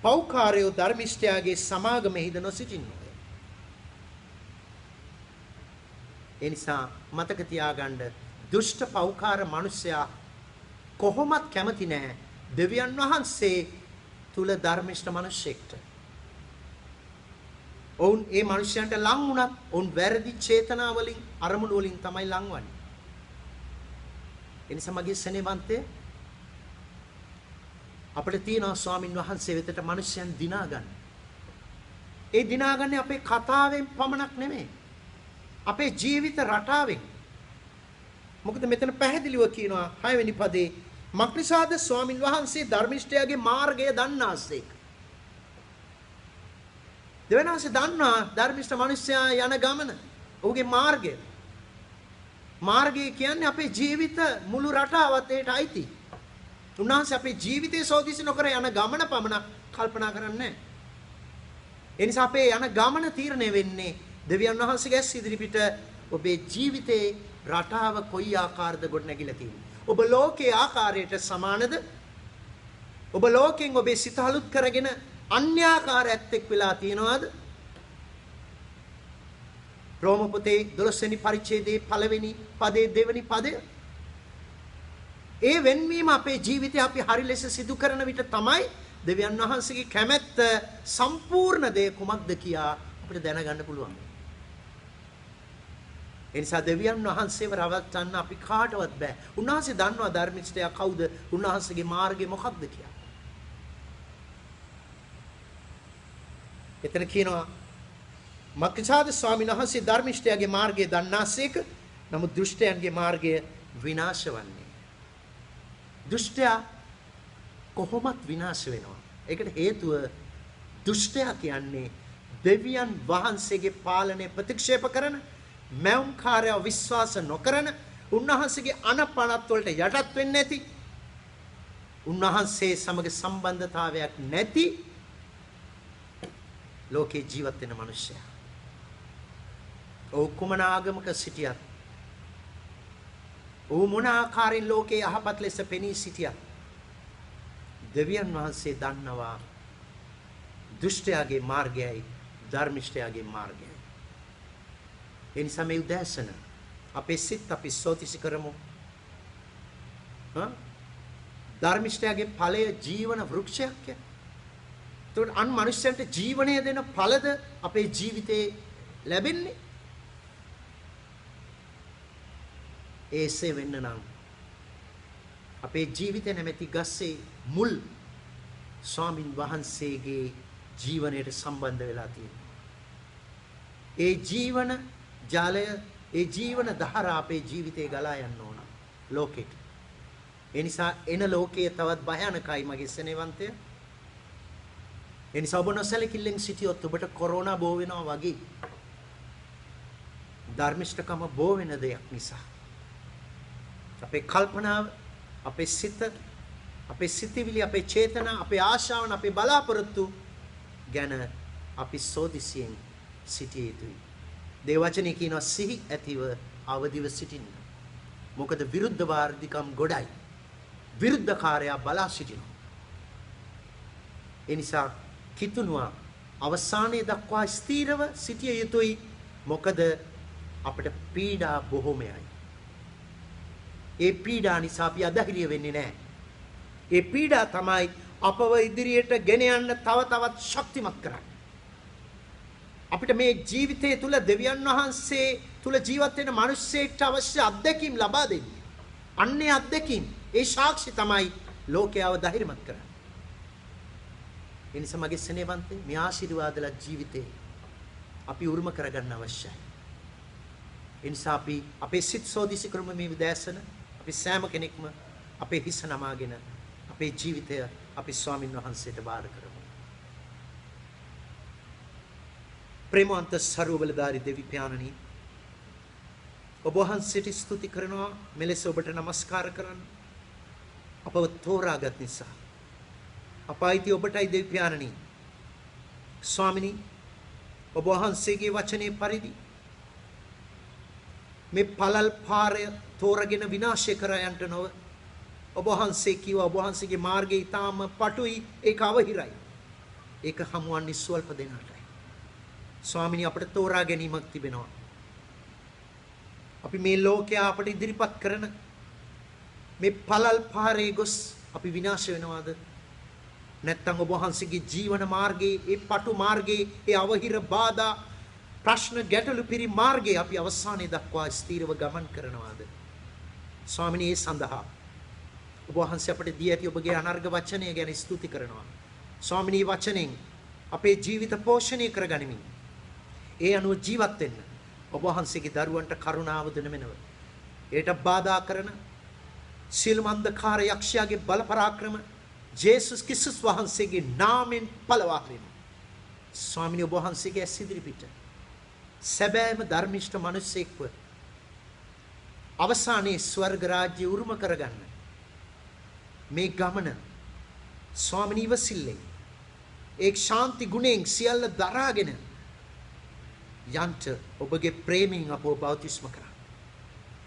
පෞකාරයෝ ධර්මිෂ්ඨයාගේ සමාගමෙහිද නොසිටින්නෝය. ඒ නිසා මතක තියාගන්න දුෂ්ට පෞකාර මිනිසයා කොහොමත් කැමති නැහැ දෙවියන් වහන්සේ තුල ධර්මිෂ්ඨ මිනිසෙක්ට. ඔවුන් ඒ මිනිසයන්ට ලං වුණත් ඔවුන් වැරදි චේතනාවලින් අරමුණු වලින් තමයි ලංවන්නේ. ඒ නිසා මගේ සෙනෙවන්තේ අපිට තියෙනවා ස්වාමින් වහන්සේ වෙතට මිනිසයන් දිනා ගන්න. ඒ දිනාගන්නේ අපේ කතාවෙන් පමණක් නෙමෙයි. අපේ ජීවිත රටාවෙන්. මොකද මෙතන පැහැදිලිව කියනවා 6 වෙනි පදේ මක්නිසාද ස්වාමින් වහන්සේ ධර්මිෂ්ඨයාගේ මාර්ගය දන්නාසේක. දෙවනාසේ දන්නා ධර්මිෂ්ඨ මිනිසයා යන ගමන ඔහුගේ මාර්ගය. මාර්ගය කියන්නේ අපේ ජීවිත මුළු රටාවත් ඒට අයිති. උන්වහන්සේ අපේ ජීවිතයේ සෝදිසි නොකර යන ගමන පමණක් කල්පනා කරන්නේ නැහැ. ඒ නිසා අපේ යන ගමන තීරණය වෙන්නේ දෙවියන් වහන්සේගේ ඇස් ඉදිරිපිට ඔබේ ජීවිතේ රටාව කොයි ආකාරද ගොඩ නැගිලා තියෙන්නේ. ඔබ ලෝකයේ ආකාරයට සමානද? ඔබ ලෝකෙන් ඔබේ සිත අලුත් කරගෙන අන්‍යාකාරයත් එක් වෙලා තියෙනවද? රෝම පොතේ 12 වෙනි පරිච්ඡේදයේ පළවෙනි පදේ දෙවෙනි පදය. ඒ වෙන්වීම අපේ ජීවිතේ අපි හරි ලෙස සිදු කරන විට තමයි දෙවියන් වහන්සේගේ කැමැත්ත සම්පූර්ණ දේ කුමක්ද කියා අපිට දැනගන්න පුළුවන්. ඒ නිසා දෙවියන් වහන්සේව රවට්ටන්න අපි කාටවත් බෑ. උන්වහන්සේ දන්නවා ධර්මිෂ්ඨයා කවුද? උන්වහන්සේගේ මාර්ගය මොකක්ද කියලා. එතන කියනවා මක්නිසාද ස්වාමීන් වහන්සේ ධර්මිෂ්ඨයාගේ මාර්ගය දන්නාසේක. නමුත් දුෂ්ටයන්ගේ මාර්ගය විනාශ වන්නේ. දුෂ්ටයා කොහොමත් විනාශ වෙනවා. ඒකට හේතුව දුෂ්ටයා කියන්නේ දෙවියන් වහන්සේගේ පාලනය ප්‍රතික්ෂේප කරන, මෞංකාරය විශ්වාස නොකරන, උන්වහන්සේගේ අනපනත් වලට යටත් වෙන්නේ නැති, උන්වහන්සේ සමග සම්බන්ධතාවයක් නැති ලෝකේ ජීවත් වෙන මිනිසයා. ඔව් කුමන ආගමක සිටියත්, ඔව් මොන ආකාරයෙන් ලෝකේ යහපත් ලෙස පෙනී සිටියත්, දෙවියන් වහන්සේ දන්නවා දුෂ්ටයාගේ මාර්ගයයි ධර්මිෂ්ඨයාගේ මාර්ගයයි. ඒ නිසා මේ උදෑසන අපේ සිත් අපි සෝතිසි කරමු. ධර්මිෂ්ඨයාගේ ඵලය ජීවන වෘක්ෂයක්. ඒකට අන් මනුෂ්‍යයන්ට ජීවනය දෙන ඵලද අපේ ජීවිතේ ලැබෙන්නේ. ඒසේ වෙන්න නම් අපේ ජීවිතේ නැමැති ගස්සේ මුල් ස්වාමින් වහන්සේගේ ජීවනයට සම්බන්ධ වෙලා තියෙනවා. ඒ ජීවන ජලය, ඒ ජීවන ධාරා අපේ ජීවිතේ ගලා යන්න ඕන ලෝකෙට. ඒ නිසා එන ලෝකයේ තවත් භයානකයි මගේ සෙනෙවන්තය. ඒ නිසා ඔබ නොසැලකිල්ලෙන් සිටියොත් ඔබට කොරෝනා බෝ වෙනවා වගේ. ධර්මිෂ්ඨකම බෝ වෙන දෙයක් නිසා. අපේ කල්පනාව, අපේ සිත, අපේ සිතිවිලි, අපේ චේතනා, අපේ ආශාවන්, අපේ බලාපොරොත්තු ගැන අපි සෝදිසියෙන් සිටිය යුතුයි. දේවචනේ කියනවා සිහි ඇතිව අවදිව සිටින්න. මොකද විරුද්ධ වාර්ධිකම් ගොඩයි. විරුද්ධකාරයා බලා සිටිනවා. ඒ නිසා කිතුණුවා අවසානයේ දක්වා ස්ථීරව සිටිය යුතුයි. මොකද අපිට පීඩා බොහෝමයි. ඒ පීඩා නිසා අපි අධෛර්ය වෙන්නේ නැහැ. ඒ පීඩා තමයි අපව ඉදිරියට ගෙන යන්න තව තවත් ශක්තිමත් කරන්නේ. අපිට මේ ජීවිතය තුල දෙවියන් වහන්සේ තුල ජීවත් වෙන මිනිස්සෙක්ට අවශ්‍ය අත්දැකීම් ලබා දෙන්නේ. අන්නේ අත්දැකීම්, ඒ සාක්ෂි තමයි ලෝකයව ධෛර්යමත් කරන්නේ. ඒ නිසා මගේ සෙනෙවන්තේ මේ ආශිර්වාදලත් ජීවිතේ අපි උරුම කරගන්න අවශ්‍යයි. ඒ නිසා අපි අපේ සිත් සෝදිසි කරමු මේ විදෑසන. අපි සෑම කෙනෙක්ම අපේ හිස නමාගෙන අපේ ජීවිතය අපි ස්වාමින් වහන්සේට බාර කරමු. ප්‍රේමවන්ත ਸਰව බලධාරී දෙවි පියාණනි, ඔබ වහන්සේට ස්තුති කරනවා, මෙලෙස ඔබට নমස්කාර කරන්න අපව තෝරාගත් නිසා. අපායිති ඔබටයි දෙවි පියාණනි. ස්වාමිනී ඔබ වහන්සේගේ වචනේ පරිදි මේ පළල් පාරය තෝරගෙන විනාශය කර යන්නට නොව ඔබ වහන්සේ කිව්වා ඔබ වහන්සේගේ මාර්ගය ඊටාම පටුයි ඒක අවහිරයි. ඒක හමුවන්නේ ස්වල්ප දෙනාටයි. ස්වාමිනී අපට තෝරා ගැනීමක් තිබෙනවා. අපි මේ ලෝකයා අපට ඉදිරිපත් කරන මේ පළල් පාරේ ගොස් අපි විනාශ වෙනවාද? නැත්නම් ඔබ වහන්සේගේ ජීවන මාර්ගයේ ඒ පටු මාර්ගයේ ඒ අවහිර බාධා ප්‍රශ්න ගැටලු පිරි මාර්ගයේ අපි අවසානයේ දක්වා ස්ථීරව ගමන් කරනවාද? ස්වාමිනී ඒ සඳහා ඔබ වහන්සේ අපට දී ඇති ඔබගේ අනර්ග වචනය ගැන ස්තුති කරනවා. ස්වාමිනී වචනෙන් අපේ ජීවිත පෝෂණය කරගනිමින් ඒ අනුව ජීවත් වෙන්න ඔබ වහන්සේගේ දරුවන්ට කරුණාව දෙන මෙනව. ඒට බාධා කරන සියලුම අන්ධකාර යක්ෂයාගේ බල පරාක්‍රම ජේසුස් ක්‍රිස්තුස් වහන්සේගේ නාමයෙන් පළවා හරිනවා. ස්වාමිනී ඔබ වහන්සේගේ ඇස් ඉදිරිපිට සැබෑම ධර්මිෂ්ඨ මිනිසෙක්ව අවසානයේ ස්වර්ග රාජ්‍ය උරුම කරගන්න මේ ගමන ස්වාමිනී ඉවසිල්ලෙන් එක් ශාන්ති ගුණෙන් සියල්ල දරාගෙන යන්ට ඔබගේ ප්‍රේමයෙන් අපව බෞතිස්ම කරා.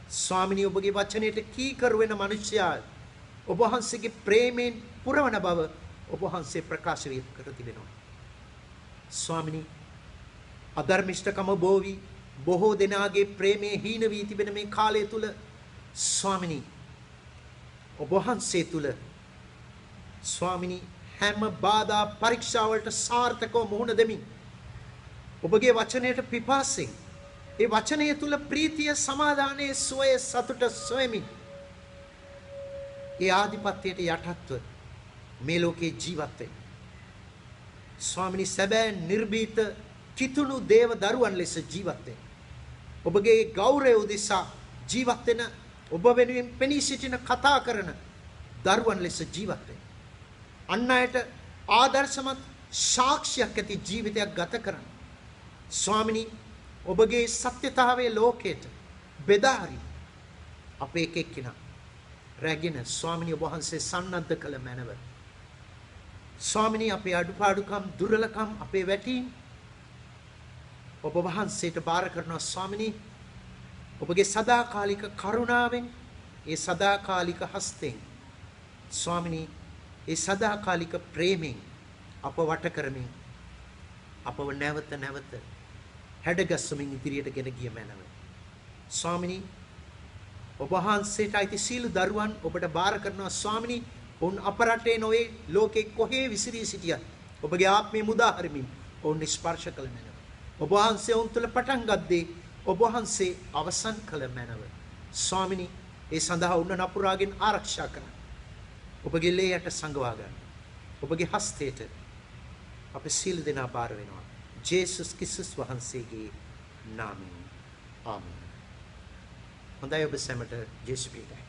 ස්වාමිනී ඔබගේ වචනයට කීකරු වෙන මිනිසයා ඔබ වහන්සේගේ ප්‍රේමයෙන් පුරවන බව ඔබ වහන්සේ ප්‍රකාශ කර තිබෙනවා. ස්වාමිනී අධර්මිෂ්ඨකම බෝවි බොහෝ දෙනාගේ ප්‍රේමයේ හීන වී තිබෙන මේ කාලය තුල ස්වාමිනී ඔබ වහන්සේ තුල ස්වාමිනී හැම බාධා පරීක්ෂාවලට සාර්ථකව මුහුණ දෙමින් ඔබගේ වචනයට පිපාසෙන් ඒ වචනය තුල ප්‍රීතිය සමාදානයේ සුවය සතුට සොයමින් ඒ ආධිපත්‍යයට යටත්ව මේ ලෝකේ ජීවත් වෙන්න. ස්වාමිනී සැබෑ නිර්භීත කිතුණු දේව දරුවන් ලෙස ජීවත් වෙන්න. ඔබගේ ගෞරවය උදෙසා ජීවත් වෙන ඔබ වෙනුවෙන් පෙනී සිටින කතා කරන දරුවන් ලෙස ජීවත් වෙන්න. අන් අයට ආදර්ශමත් සාක්ෂියක් ඇති ජීවිතයක් ගත කරන්න. ස්වාමිනී ඔබගේ සත්‍යතාවයේ ලෝකයට බෙදා හරි අපේ එක්කෙනා රැගෙන ස්වාමිනී ඔබ වහන්සේ සන්නද්ධ කළ මැනව. ස්වාමිනී අපේ අඩුපාඩුකම් දුර්වලකම් අපේ වැටීම් ඔබ වහන්සේට බාර කරනවා. ස්වාමිනී ඔබගේ සදාකාලික කරුණාවෙන් ඒ සදාකාලික හස්තෙන් ස්වාමිනී ඒ සදාකාලික ප්‍රේමෙන් අප වට කරමින් අපව නැවත නැවත හැඩගස්වමින් ඉදිරියට ගෙන ගිය මැනව. ස්වාමිනී ඔබ වහන්සේට අයිති සීල දරුවන් ඔබට බාර කරනවා. ස්වාමිනී ඔවුන් අප රටේ නොවේ ලෝකේ කොහේ විසිරී සිටියත් ඔබගේ ආත්මය මුදා හරිමින් ඔවුන් ස්පර්ශ කළ මැනව. ඔබ වහන්සේ ඔවුන් තුළ පටන් ගත්තේ ඔබ වහන්සේ අවසන් කළ මැනව. ස්වාමිනී ඒ සඳහා උන්න නපුරාගෙන් ආරක්ෂා කරන්න. ඔබගේ ලේ යට සංගවා ගන්න. ඔබගේ හස්තයට අප සීල දෙනා බාර වෙනවා. ජේසුස් ක්‍රිස්තුස් වහන්සේගේ නාමයෙන්. ආමේන්. හොඳයි ඔබ සැමට ජේසුස් පිටයි.